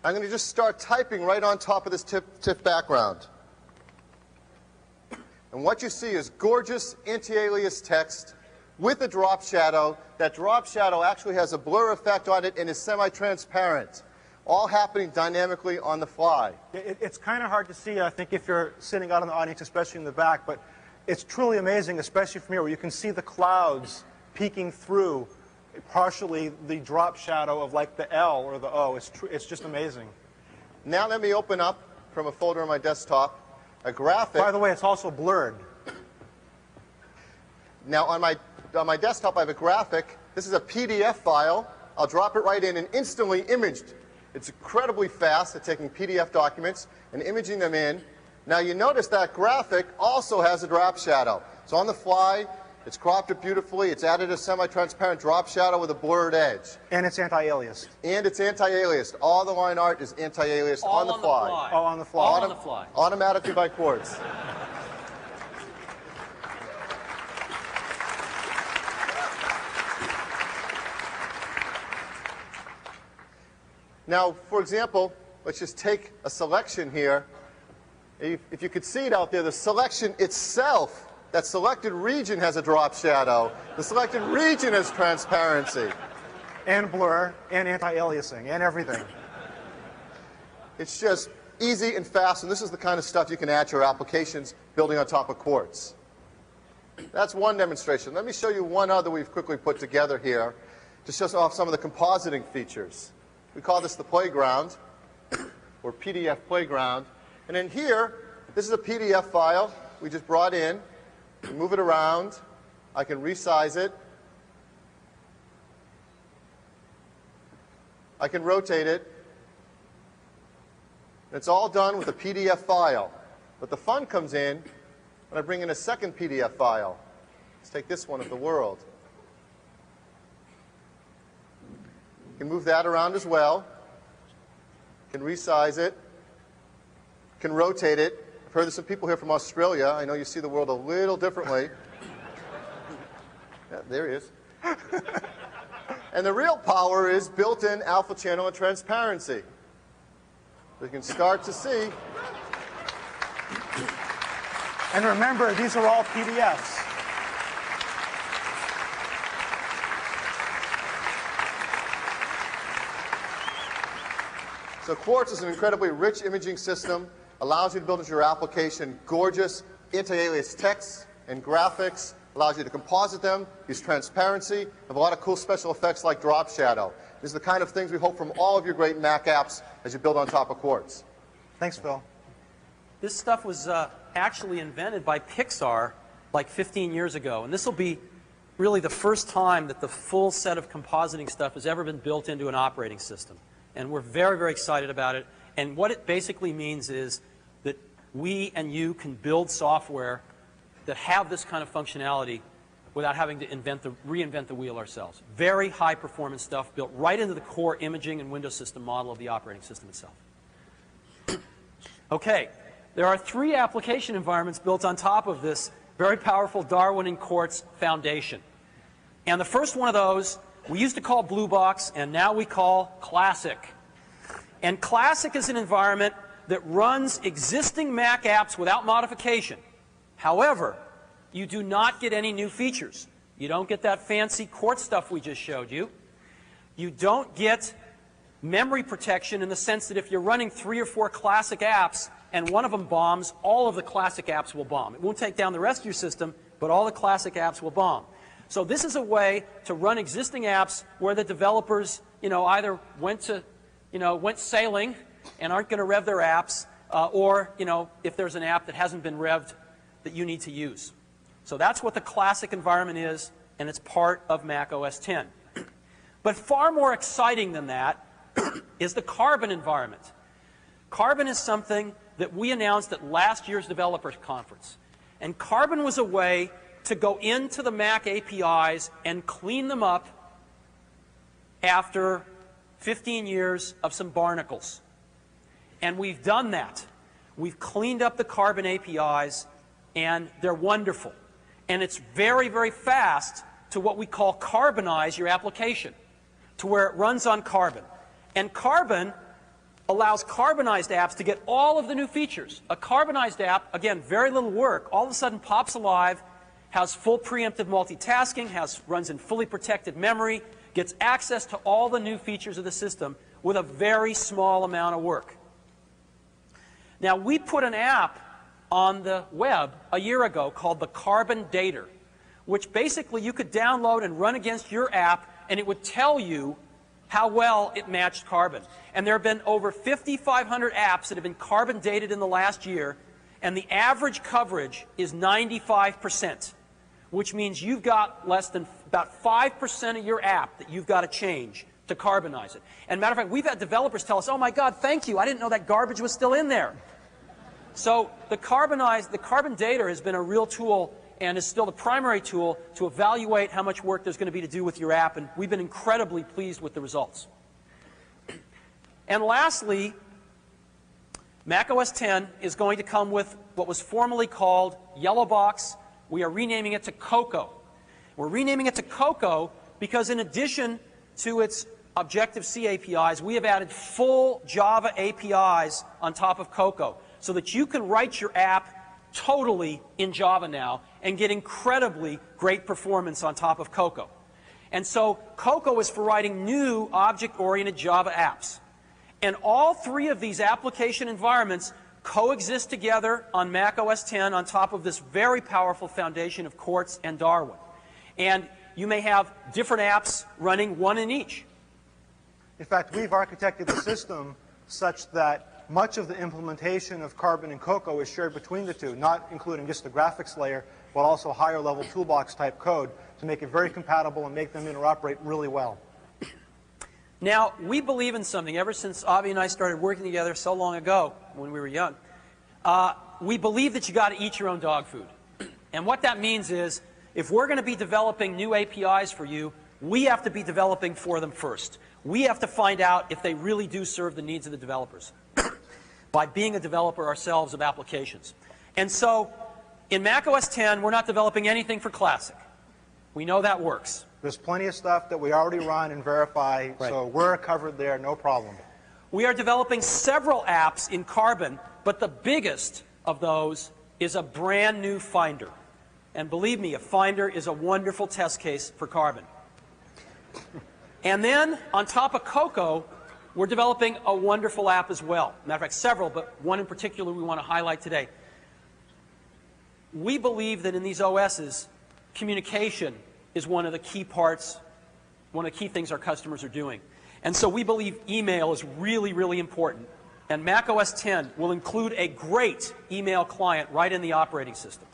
I'm going to just start typing right on top of this TIFF background. And what you see is gorgeous anti-alias text with a drop shadow. That drop shadow actually has a blur effect on it and is semi-transparent, all happening dynamically on the fly. It's kind of hard to see, I think, if you're sitting out in the audience, especially in the back, but it's truly amazing, especially from here, where you can see the clouds peeking through partially the drop shadow of like the L or the O. It's just amazing. Now let me open up from a folder on my desktop a graphic. By the way, it's also blurred. Now on my desktop I have a graphic. This is a PDF file. I'll drop it right in and instantly imaged. It's incredibly fast at taking PDF documents and imaging them in. Now you notice that graphic also has a drop shadow. So on the fly, it's cropped it beautifully. It's added a semi-transparent drop shadow with a blurred edge. And it's anti-aliased. And it's anti-aliased. All the line art is anti-aliased on the fly. All on the fly. All on the fly. Automatically by Quartz. Now, for example, let's just take a selection here. If you could see it out there, the selection itself, that selected region has a drop shadow. The selected region has transparency. And blur, and anti-aliasing, and everything. It's just easy and fast, and this is the kind of stuff you can add to your applications building on top of Quartz. That's one demonstration. Let me show you one other we've quickly put together here to show off some of the compositing features. We call this the playground, or PDF playground. And in here, this is a PDF file we just brought in. We move it around. I can resize it. I can rotate it. It's all done with a PDF file. But the fun comes in when I bring in a second PDF file. Let's take this one of the world. You can move that around as well. You can resize it. You can rotate it. I've heard there's some people here from Australia. I know you see the world a little differently. Yeah, there he is. And the real power is built-in alpha channel and transparency. You can start to see. And remember, these are all PDFs. So Quartz is an incredibly rich imaging system, allows you to build into your application gorgeous anti-alias text and graphics, allows you to composite them, use transparency, have a lot of cool special effects like drop shadow. These are the kind of things we hope from all of your great Mac apps as you build on top of Quartz. Thanks, Phil. This stuff was actually invented by Pixar like 15 years ago, and this will be really the first time that the full set of compositing stuff has ever been built into an operating system. And we're very, very excited about it. And what it basically means is that we and you can build software that have this kind of functionality without having to reinvent the wheel ourselves. Very high performance stuff built right into the core imaging and Windows system model of the operating system itself. Okay, there are 3 application environments built on top of this very powerful Darwin and Quartz foundation. And the first one of those we used to call Blue Box, and now we call Classic. And Classic is an environment that runs existing Mac apps without modification. However, you do not get any new features. You don't get that fancy Quartz stuff we just showed you. You don't get memory protection in the sense that if you're running 3 or 4 Classic apps and one of them bombs, all of the Classic apps will bomb. It won't take down the rest of your system, but all the Classic apps will bomb. So this is a way to run existing apps where the developers, either went sailing and aren't going to rev their apps, or, if there's an app that hasn't been revved that you need to use. So that's what the Classic environment is, and it's part of Mac OS X. But far more exciting than that is the Carbon environment. Carbon is something that we announced at last year's developers conference. And Carbon was a way to go into the Mac APIs and clean them up after 15 years of some barnacles. And we've done that. We've cleaned up the Carbon APIs, and they're wonderful. And it's very, very fast to what we call carbonize your application, to where it runs on Carbon. And Carbon allows carbonized apps to get all of the new features. A carbonized app, again, very little work, all of a sudden pops alive, has full preemptive multitasking, runs in fully protected memory, gets access to all the new features of the system with a very small amount of work. Now, we put an app on the web a year ago called the Carbon Dater, which basically you could download and run against your app, and it would tell you how well it matched Carbon. And there have been over 5,500 apps that have been Carbon dated in the last year, and the average coverage is 95%, which means you've got less than about 5% of your app that you've got to change to carbonize it. And matter of fact, we've had developers tell us, oh my God, thank you, I didn't know that garbage was still in there. So the Carbon Dater has been a real tool and is still the primary tool to evaluate how much work there's going to be to do with your app, and we've been incredibly pleased with the results. And lastly, Mac OS X is going to come with what was formerly called Yellow Box. We are renaming it to Cocoa. We're renaming it to Cocoa because in addition to its Objective-C APIs, we have added full Java APIs on top of Cocoa so that you can write your app totally in Java now and get incredibly great performance on top of Cocoa. And so Cocoa is for writing new object-oriented Java apps. And all 3 of these application environments coexist together on Mac OS X on top of this very powerful foundation of Quartz and Darwin. And you may have different apps running one in each. In fact, we've architected the system such that much of the implementation of Carbon and Cocoa is shared between the two, not including just the graphics layer, but also higher level toolbox type code to make it very compatible and make them interoperate really well. Now, we believe in something ever since Avi and I started working together so long ago when we were young. We believe that you got to eat your own dog food. And what that means is, if we're going to be developing new APIs for you, we have to be developing for them first. We have to find out if they really do serve the needs of the developers by being a developer ourselves of applications. And so, in macOS 10, we're not developing anything for Classic. We know that works. There's plenty of stuff that we already run and verify, so we're covered there, no problem. We are developing several apps in Carbon, but the biggest of those is a brand new Finder. And believe me, a Finder is a wonderful test case for Carbon. And then, on top of Cocoa, we're developing a wonderful app as well. Matter of fact, several, but one in particular we want to highlight today. We believe that in these OSs, communication is one of the key parts, one of the key things our customers are doing. And so we believe email is really, really important. And macOS 10 will include a great email client right in the operating system.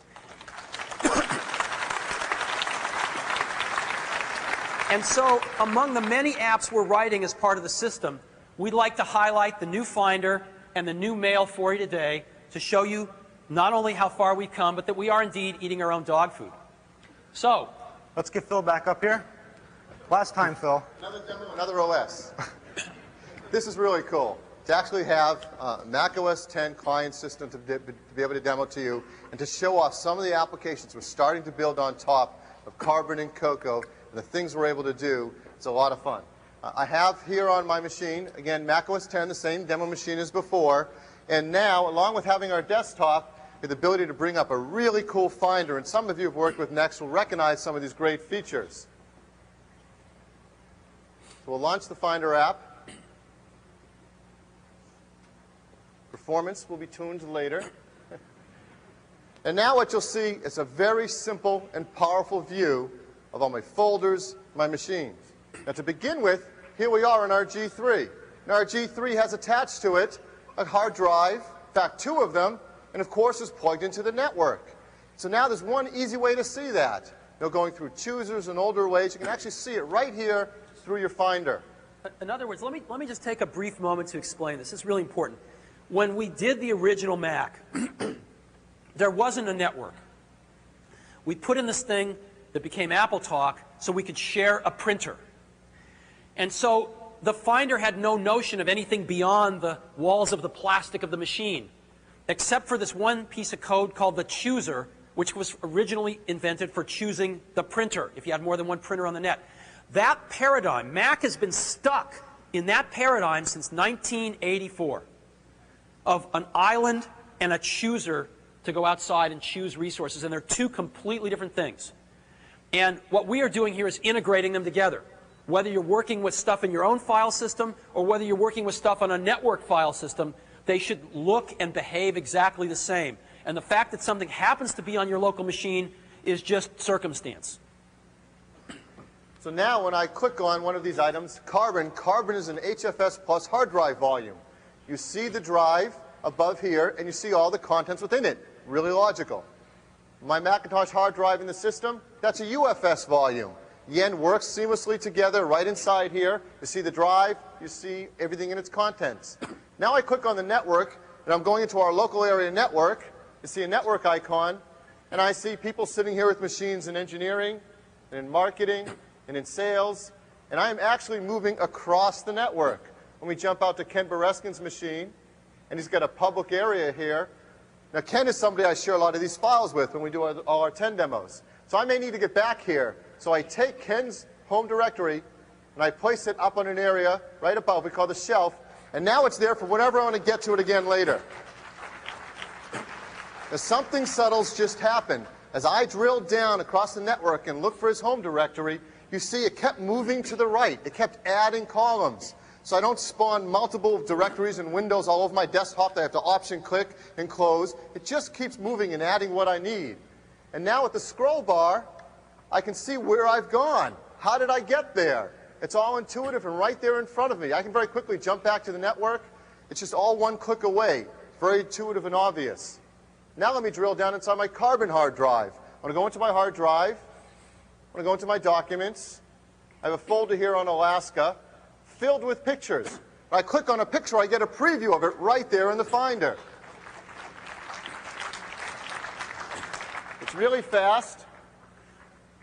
And so among the many apps we're writing as part of the system, we'd like to highlight the new Finder and the new Mail for you today to show you not only how far we've come, but that we are indeed eating our own dog food. So, let's get Phil back up here. Last time, Phil. Another demo, another OS. This is really cool. To actually have macOS 10 client system to be able to demo to you and to show off some of the applications we're starting to build on top of Carbon and Cocoa and the things we're able to do. It's a lot of fun. I have here on my machine, again, macOS 10, the same demo machine as before. And now, along with having our desktop, the ability to bring up a really cool Finder, and some of you who have worked with Next will recognize some of these great features. So we'll launch the Finder app. Performance will be tuned later. And now what you'll see is a very simple and powerful view of all my folders, my machines. Now to begin with, here we are in our G3. Now our G3 has attached to it a hard drive, in fact 2 of them, and of course is plugged into the network. So now there's one easy way to see that. You know, going through choosers and older ways, you can actually see it right here through your Finder. In other words, let me just take a brief moment to explain this. This is really important. When we did the original Mac, there wasn't a network. We put in this thing that became Apple Talk so we could share a printer. And so the Finder had no notion of anything beyond the walls of the plastic of the machine, except for this one piece of code called the chooser, which was originally invented for choosing the printer, if you had more than one printer on the net. That paradigm, Mac has been stuck in that paradigm since 1984, of an island and a chooser to go outside and choose resources, and they're 2 completely different things. And what we are doing here is integrating them together. Whether you're working with stuff in your own file system or whether you're working with stuff on a network file system, they should look and behave exactly the same. And the fact that something happens to be on your local machine is just circumstance. So now when I click on one of these items, Carbon is an HFS plus hard drive volume. You see the drive above here, and you see all the contents within it. Really logical. My Macintosh hard drive in the system, that's a UFS volume. Yen works seamlessly together right inside here. You see the drive, you see everything in its contents. Now I click on the network, and I'm going into our local area network. You see a network icon, and I see people sitting here with machines in engineering, and in marketing, and in sales, and I am actually moving across the network. When we jump out to Ken Bereskin's machine, and he's got a public area here. Now Ken is somebody I share a lot of these files with when we do all our 10 demos. So I may need to get back here. So I take Ken's home directory, and I place it up on an area right above, we call the shelf, and now it's there for whenever I want to get to it again later. Now something subtle's just happened. As I drilled down across the network and looked for his home directory, you see it kept moving to the right. It kept adding columns. So I don't spawn multiple directories and windows all over my desktop that I have to option click and close. It just keeps moving and adding what I need. And now with the scroll bar, I can see where I've gone. How did I get there? It's all intuitive and right there in front of me. I can very quickly jump back to the network. It's just all one click away. Very intuitive and obvious. Now let me drill down inside my Carbon hard drive. I want to go into my hard drive. I want to go into my documents. I have a folder here on Alaska. filled with pictures. When I click on a picture, I get a preview of it right there in the Finder. It's really fast,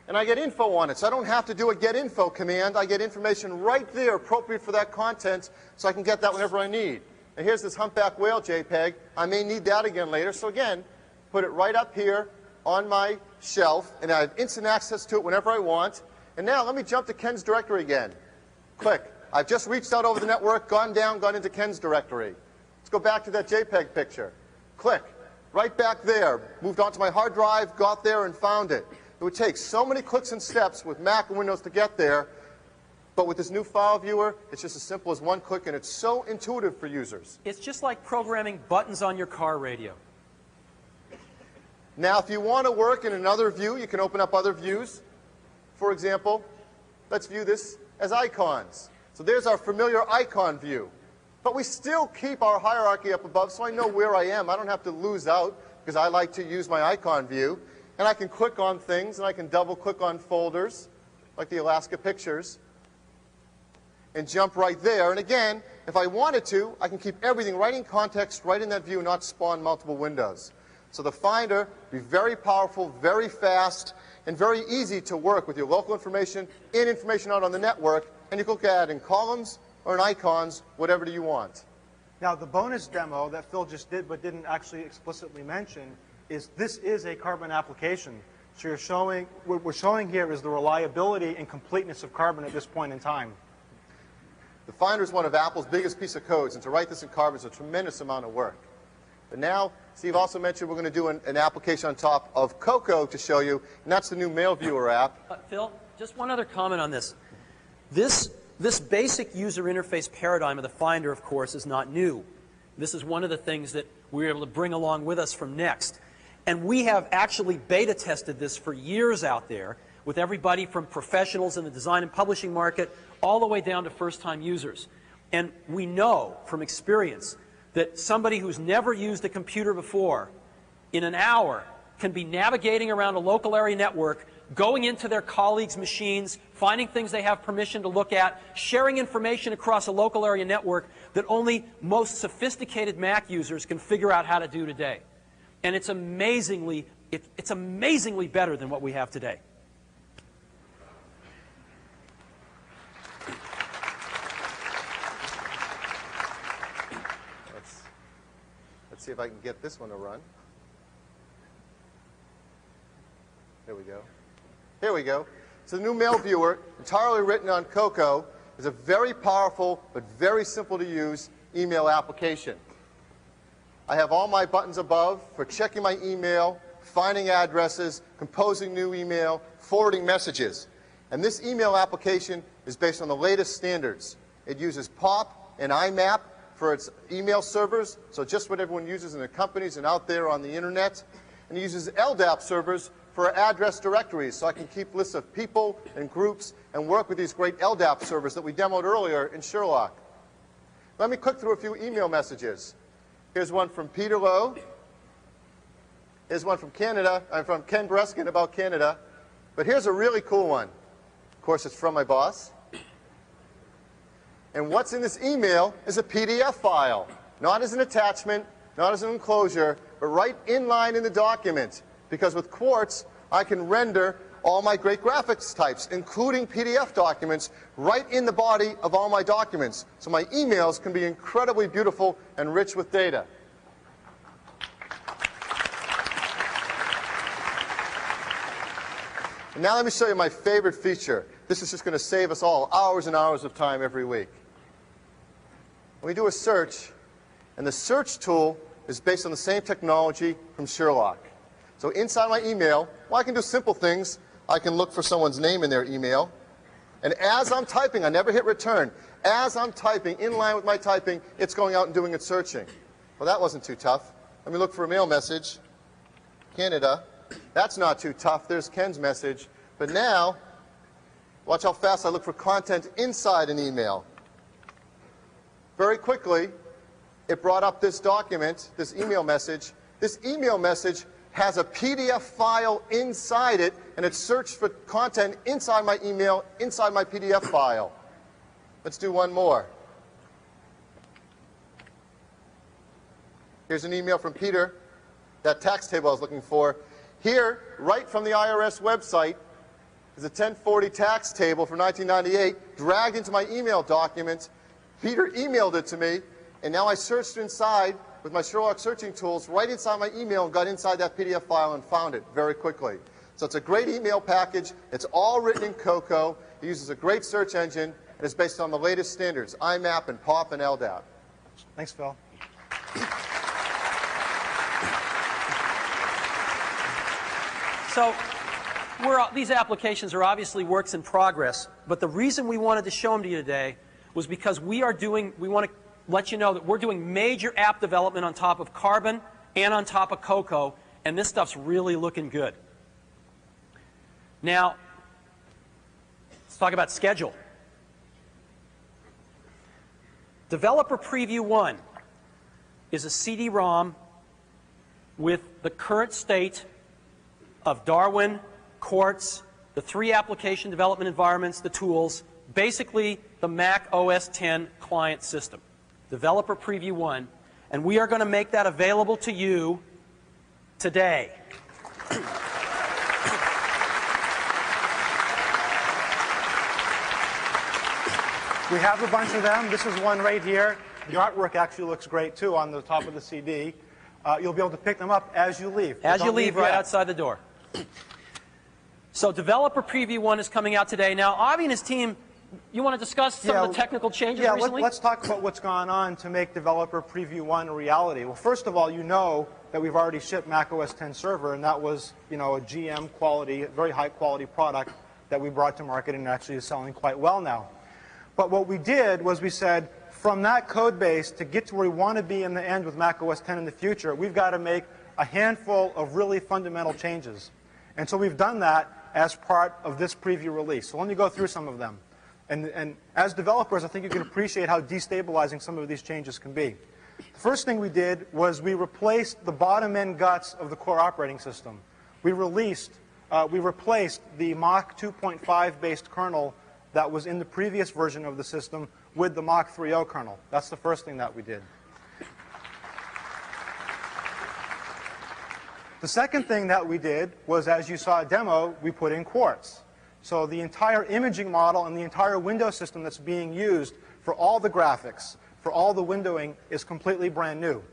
and I get info on it. So I don't have to do a get info command. I get information right there appropriate for that content, so I can get that whenever I need. And here's this humpback whale JPEG. I may need that again later. So again, put it right up here on my shelf, and I have instant access to it whenever I want. And now let me jump to Ken's directory again. Click. I've just reached out over the network, gone down, gone into Ken's directory. Let's go back to that JPEG picture. Click. Right back there. Moved onto my hard drive, got there, and found it. It would take so many clicks and steps with Mac and Windows to get there. But with this new file viewer, it's just as simple as one click, and it's so intuitive for users. It's just like programming buttons on your car radio. Now, if you want to work in another view, you can open up other views. For example, let's view this as icons. So there's our familiar icon view. But we still keep our hierarchy up above, so I know where I am. I don't have to lose out, because I like to use my icon view. And I can click on things, and I can double-click on folders, like the Alaska pictures, and jump right there. And again, if I wanted to, I can keep everything right in context, right in that view, and not spawn multiple windows. So the Finder be very powerful, very fast, and very easy to work with your local information, in information out on the network, and you can look at it in columns or in icons, whatever do you want. Now, the bonus demo that Phil just did but didn't actually explicitly mention is this is a Carbon application. So you're showing, what we're showing here is the reliability and completeness of Carbon at this point in time. The Finder is one of Apple's biggest piece of codes, and to write this in Carbon is a tremendous amount of work. But now, Steve also mentioned we're going to do an application on top of Cocoa to show you, and that's the new Mail Viewer app. Phil, just one other comment on this. This basic user interface paradigm of the Finder, of course, is not new. This is one of the things that we were able to bring along with us from Next. And we have actually beta tested this for years out there with everybody from professionals in the design and publishing market all the way down to first-time users. And we know from experience that somebody who's never used a computer before, in an hour, can be navigating around a local area network, going into their colleagues' machines, finding things they have permission to look at, sharing information across a local area network that only most sophisticated Mac users can figure out how to do today. And it's amazingly better than what we have today. Let's see if I can get this one to run. There we go. Here we go. So the new Mail Viewer, entirely written on Cocoa, is a very powerful but very simple to use email application. I have all my buttons above for checking my email, finding addresses, composing new email, forwarding messages. And this email application is based on the latest standards. It uses POP and IMAP for its email servers, so just what everyone uses in their companies and out there on the internet. And it uses LDAP servers for address directories, so I can keep lists of people and groups and work with these great LDAP servers that we demoed earlier in Sherlock. Let me click through a few email messages. Here's one from Peter Lowe. Here's one from Canada. I'm from Ken Breskin about Canada. But here's a really cool one. Of course, it's from my boss. And what's in this email is a PDF file, not as an attachment, not as an enclosure, but right in line in the document. Because with Quartz, I can render all my great graphics types, including PDF documents, right in the body of all my documents. So my emails can be incredibly beautiful and rich with data. And now let me show you my favorite feature. This is just going to save us all hours and hours of time every week. We do a search, and the search tool is based on the same technology from Sherlock. So inside my email, well, I can do simple things. I can look for someone's name in their email. And as I'm typing, I never hit return. As I'm typing, in line with my typing, it's going out and doing its searching. Well, that wasn't too tough. Let me look for a mail message. Canada. That's not too tough. There's Ken's message. But now, watch how fast I look for content inside an email. Very quickly, it brought up this document, this email message. This email message has a PDF file inside it, and it searched for content inside my email, inside my PDF file. Let's do one more. Here's an email from Peter, that tax table I was looking for. Here, right from the IRS website, is a 1040 tax table from 1998 dragged into my email documents. Peter emailed it to me, and now I searched inside with my Sherlock searching tools right inside my email and got inside that PDF file and found it very quickly. So it's a great email package. It's all written in Cocoa. It uses a great search engine, and it's based on the latest standards, IMAP and POP and LDAP. Thanks, Phil. So these applications are obviously works in progress, but the reason we wanted to show them to you today was because we want to let you know that we're doing major app development on top of Carbon and on top of Cocoa, and this stuff's really looking good. Now, let's talk about schedule. Developer Preview 1 is a CD-ROM with the current state of Darwin, Quartz, the 3 application development environments, the tools, basically the Mac OS X client system. Developer Preview 1, and we are going to make that available to you today. We have a bunch of them. This is one right here. The artwork actually looks great, too, on the top of the CD. You'll be able to pick them up as you leave. As you leave, right outside the door. So Developer Preview 1 is coming out today. Now, Avi and his team, you want to discuss some of the technical changes recently? Let's talk about what's gone on to make Developer Preview 1 a reality. Well, first of all, you know that we've already shipped Mac OS X Server, and that was, a GM quality, very high quality product that we brought to market and actually is selling quite well now. But what we did was we said, from that code base to get to where we want to be in the end with Mac OS X in the future, we've got to make a handful of really fundamental changes. And so we've done that as part of this preview release. So let me go through some of them. And as developers, I think you can appreciate how destabilizing some of these changes can be. The first thing we did was we replaced the bottom-end guts of the core operating system. We replaced the Mach 2.5 based kernel that was in the previous version of the system with the Mach 3.0 kernel. That's the first thing that we did. The second thing that we did was, as you saw a demo, we put in Quartz. So the entire imaging model and the entire window system that's being used for all the graphics, for all the windowing, is completely brand new.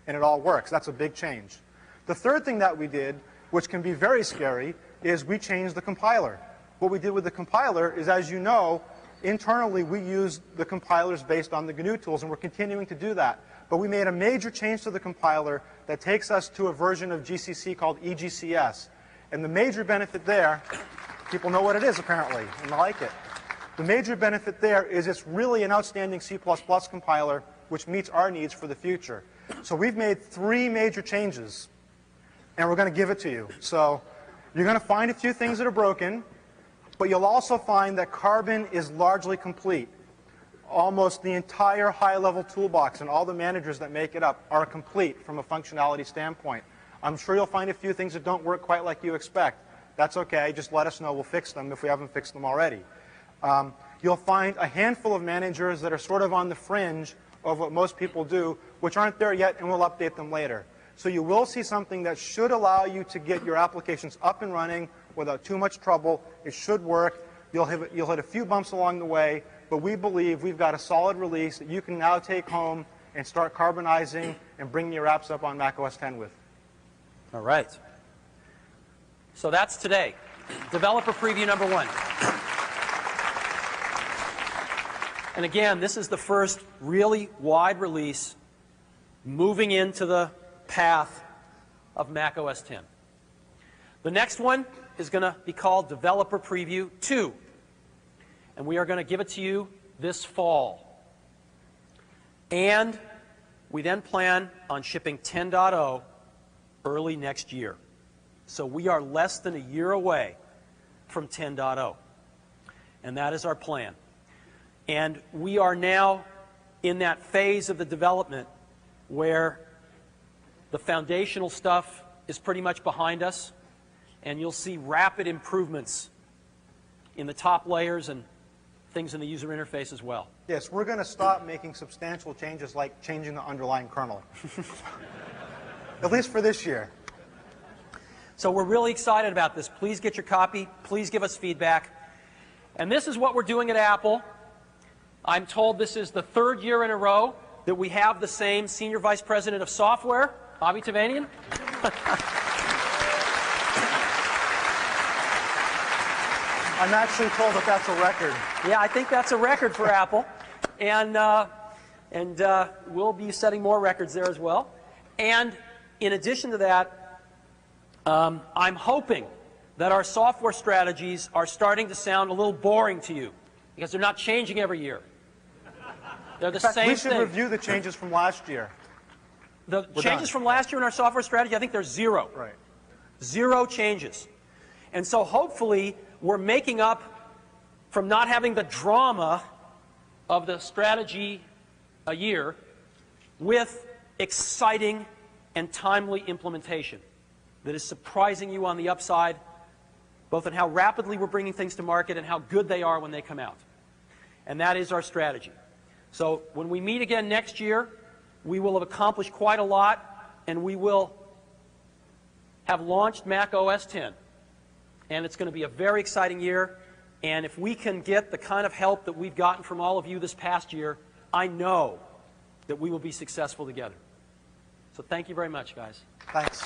And it all works. That's a big change. The third thing that we did, which can be very scary, is we changed the compiler. What we did with the compiler is, as you know, internally we use the compilers based on the GNU tools, and we're continuing to do that. But we made a major change to the compiler that takes us to a version of GCC called EGCS. And the major benefit there, people know what it is apparently, and like it. The major benefit there is it's really an outstanding C++ compiler which meets our needs for the future. So we've made 3 major changes, and we're going to give it to you. So you're going to find a few things that are broken, but you'll also find that Carbon is largely complete. Almost the entire high-level toolbox and all the managers that make it up are complete from a functionality standpoint. I'm sure you'll find a few things that don't work quite like you expect. That's okay. Just let us know. We'll fix them if we haven't fixed them already. You'll find a handful of managers that are sort of on the fringe of what most people do, which aren't there yet, and we'll update them later. So you will see something that should allow you to get your applications up and running without too much trouble. It should work. You'll hit a few bumps along the way, but we believe we've got a solid release that you can now take home and start carbonizing and bringing your apps up on Mac OS X with. All right. So that's today. Developer Preview number 1. And again, this is the first really wide release moving into the path of Mac OS X. The next one is going to be called Developer Preview 2. And we are going to give it to you this fall. And we then plan on shipping 10.0 early next year. So we are less than a year away from 10.0. And that is our plan. And we are now in that phase of the development where the foundational stuff is pretty much behind us, and you'll see rapid improvements in the top layers and things in the user interface as well. Yes, we're going to stop making substantial changes like changing the underlying kernel. At least for this year. So we're really excited about this. Please get your copy. Please give us feedback. And this is what we're doing at Apple. I'm told this is the 3rd year in a row that we have the same Senior Vice President of Software, Bobby Tavanian. I'm actually told that that's a record. Yeah, I think that's a record for Apple. And we'll be setting more records there as well. And in addition to that, I'm hoping that our software strategies are starting to sound a little boring to you because they're not changing every year. They're the same thing. We should review the changes from last year. The changes from last year in our software strategy, I think they're 0. Right. 0 changes. And so hopefully we're making up from not having the drama of the strategy a year with exciting and timely implementation that is surprising you on the upside, both in how rapidly we're bringing things to market and how good they are when they come out. And that is our strategy. So when we meet again next year, we will have accomplished quite a lot, and we will have launched Mac OS X. And it's going to be a very exciting year. And if we can get the kind of help that we've gotten from all of you this past year, I know that we will be successful together. So thank you very much, guys. Thanks.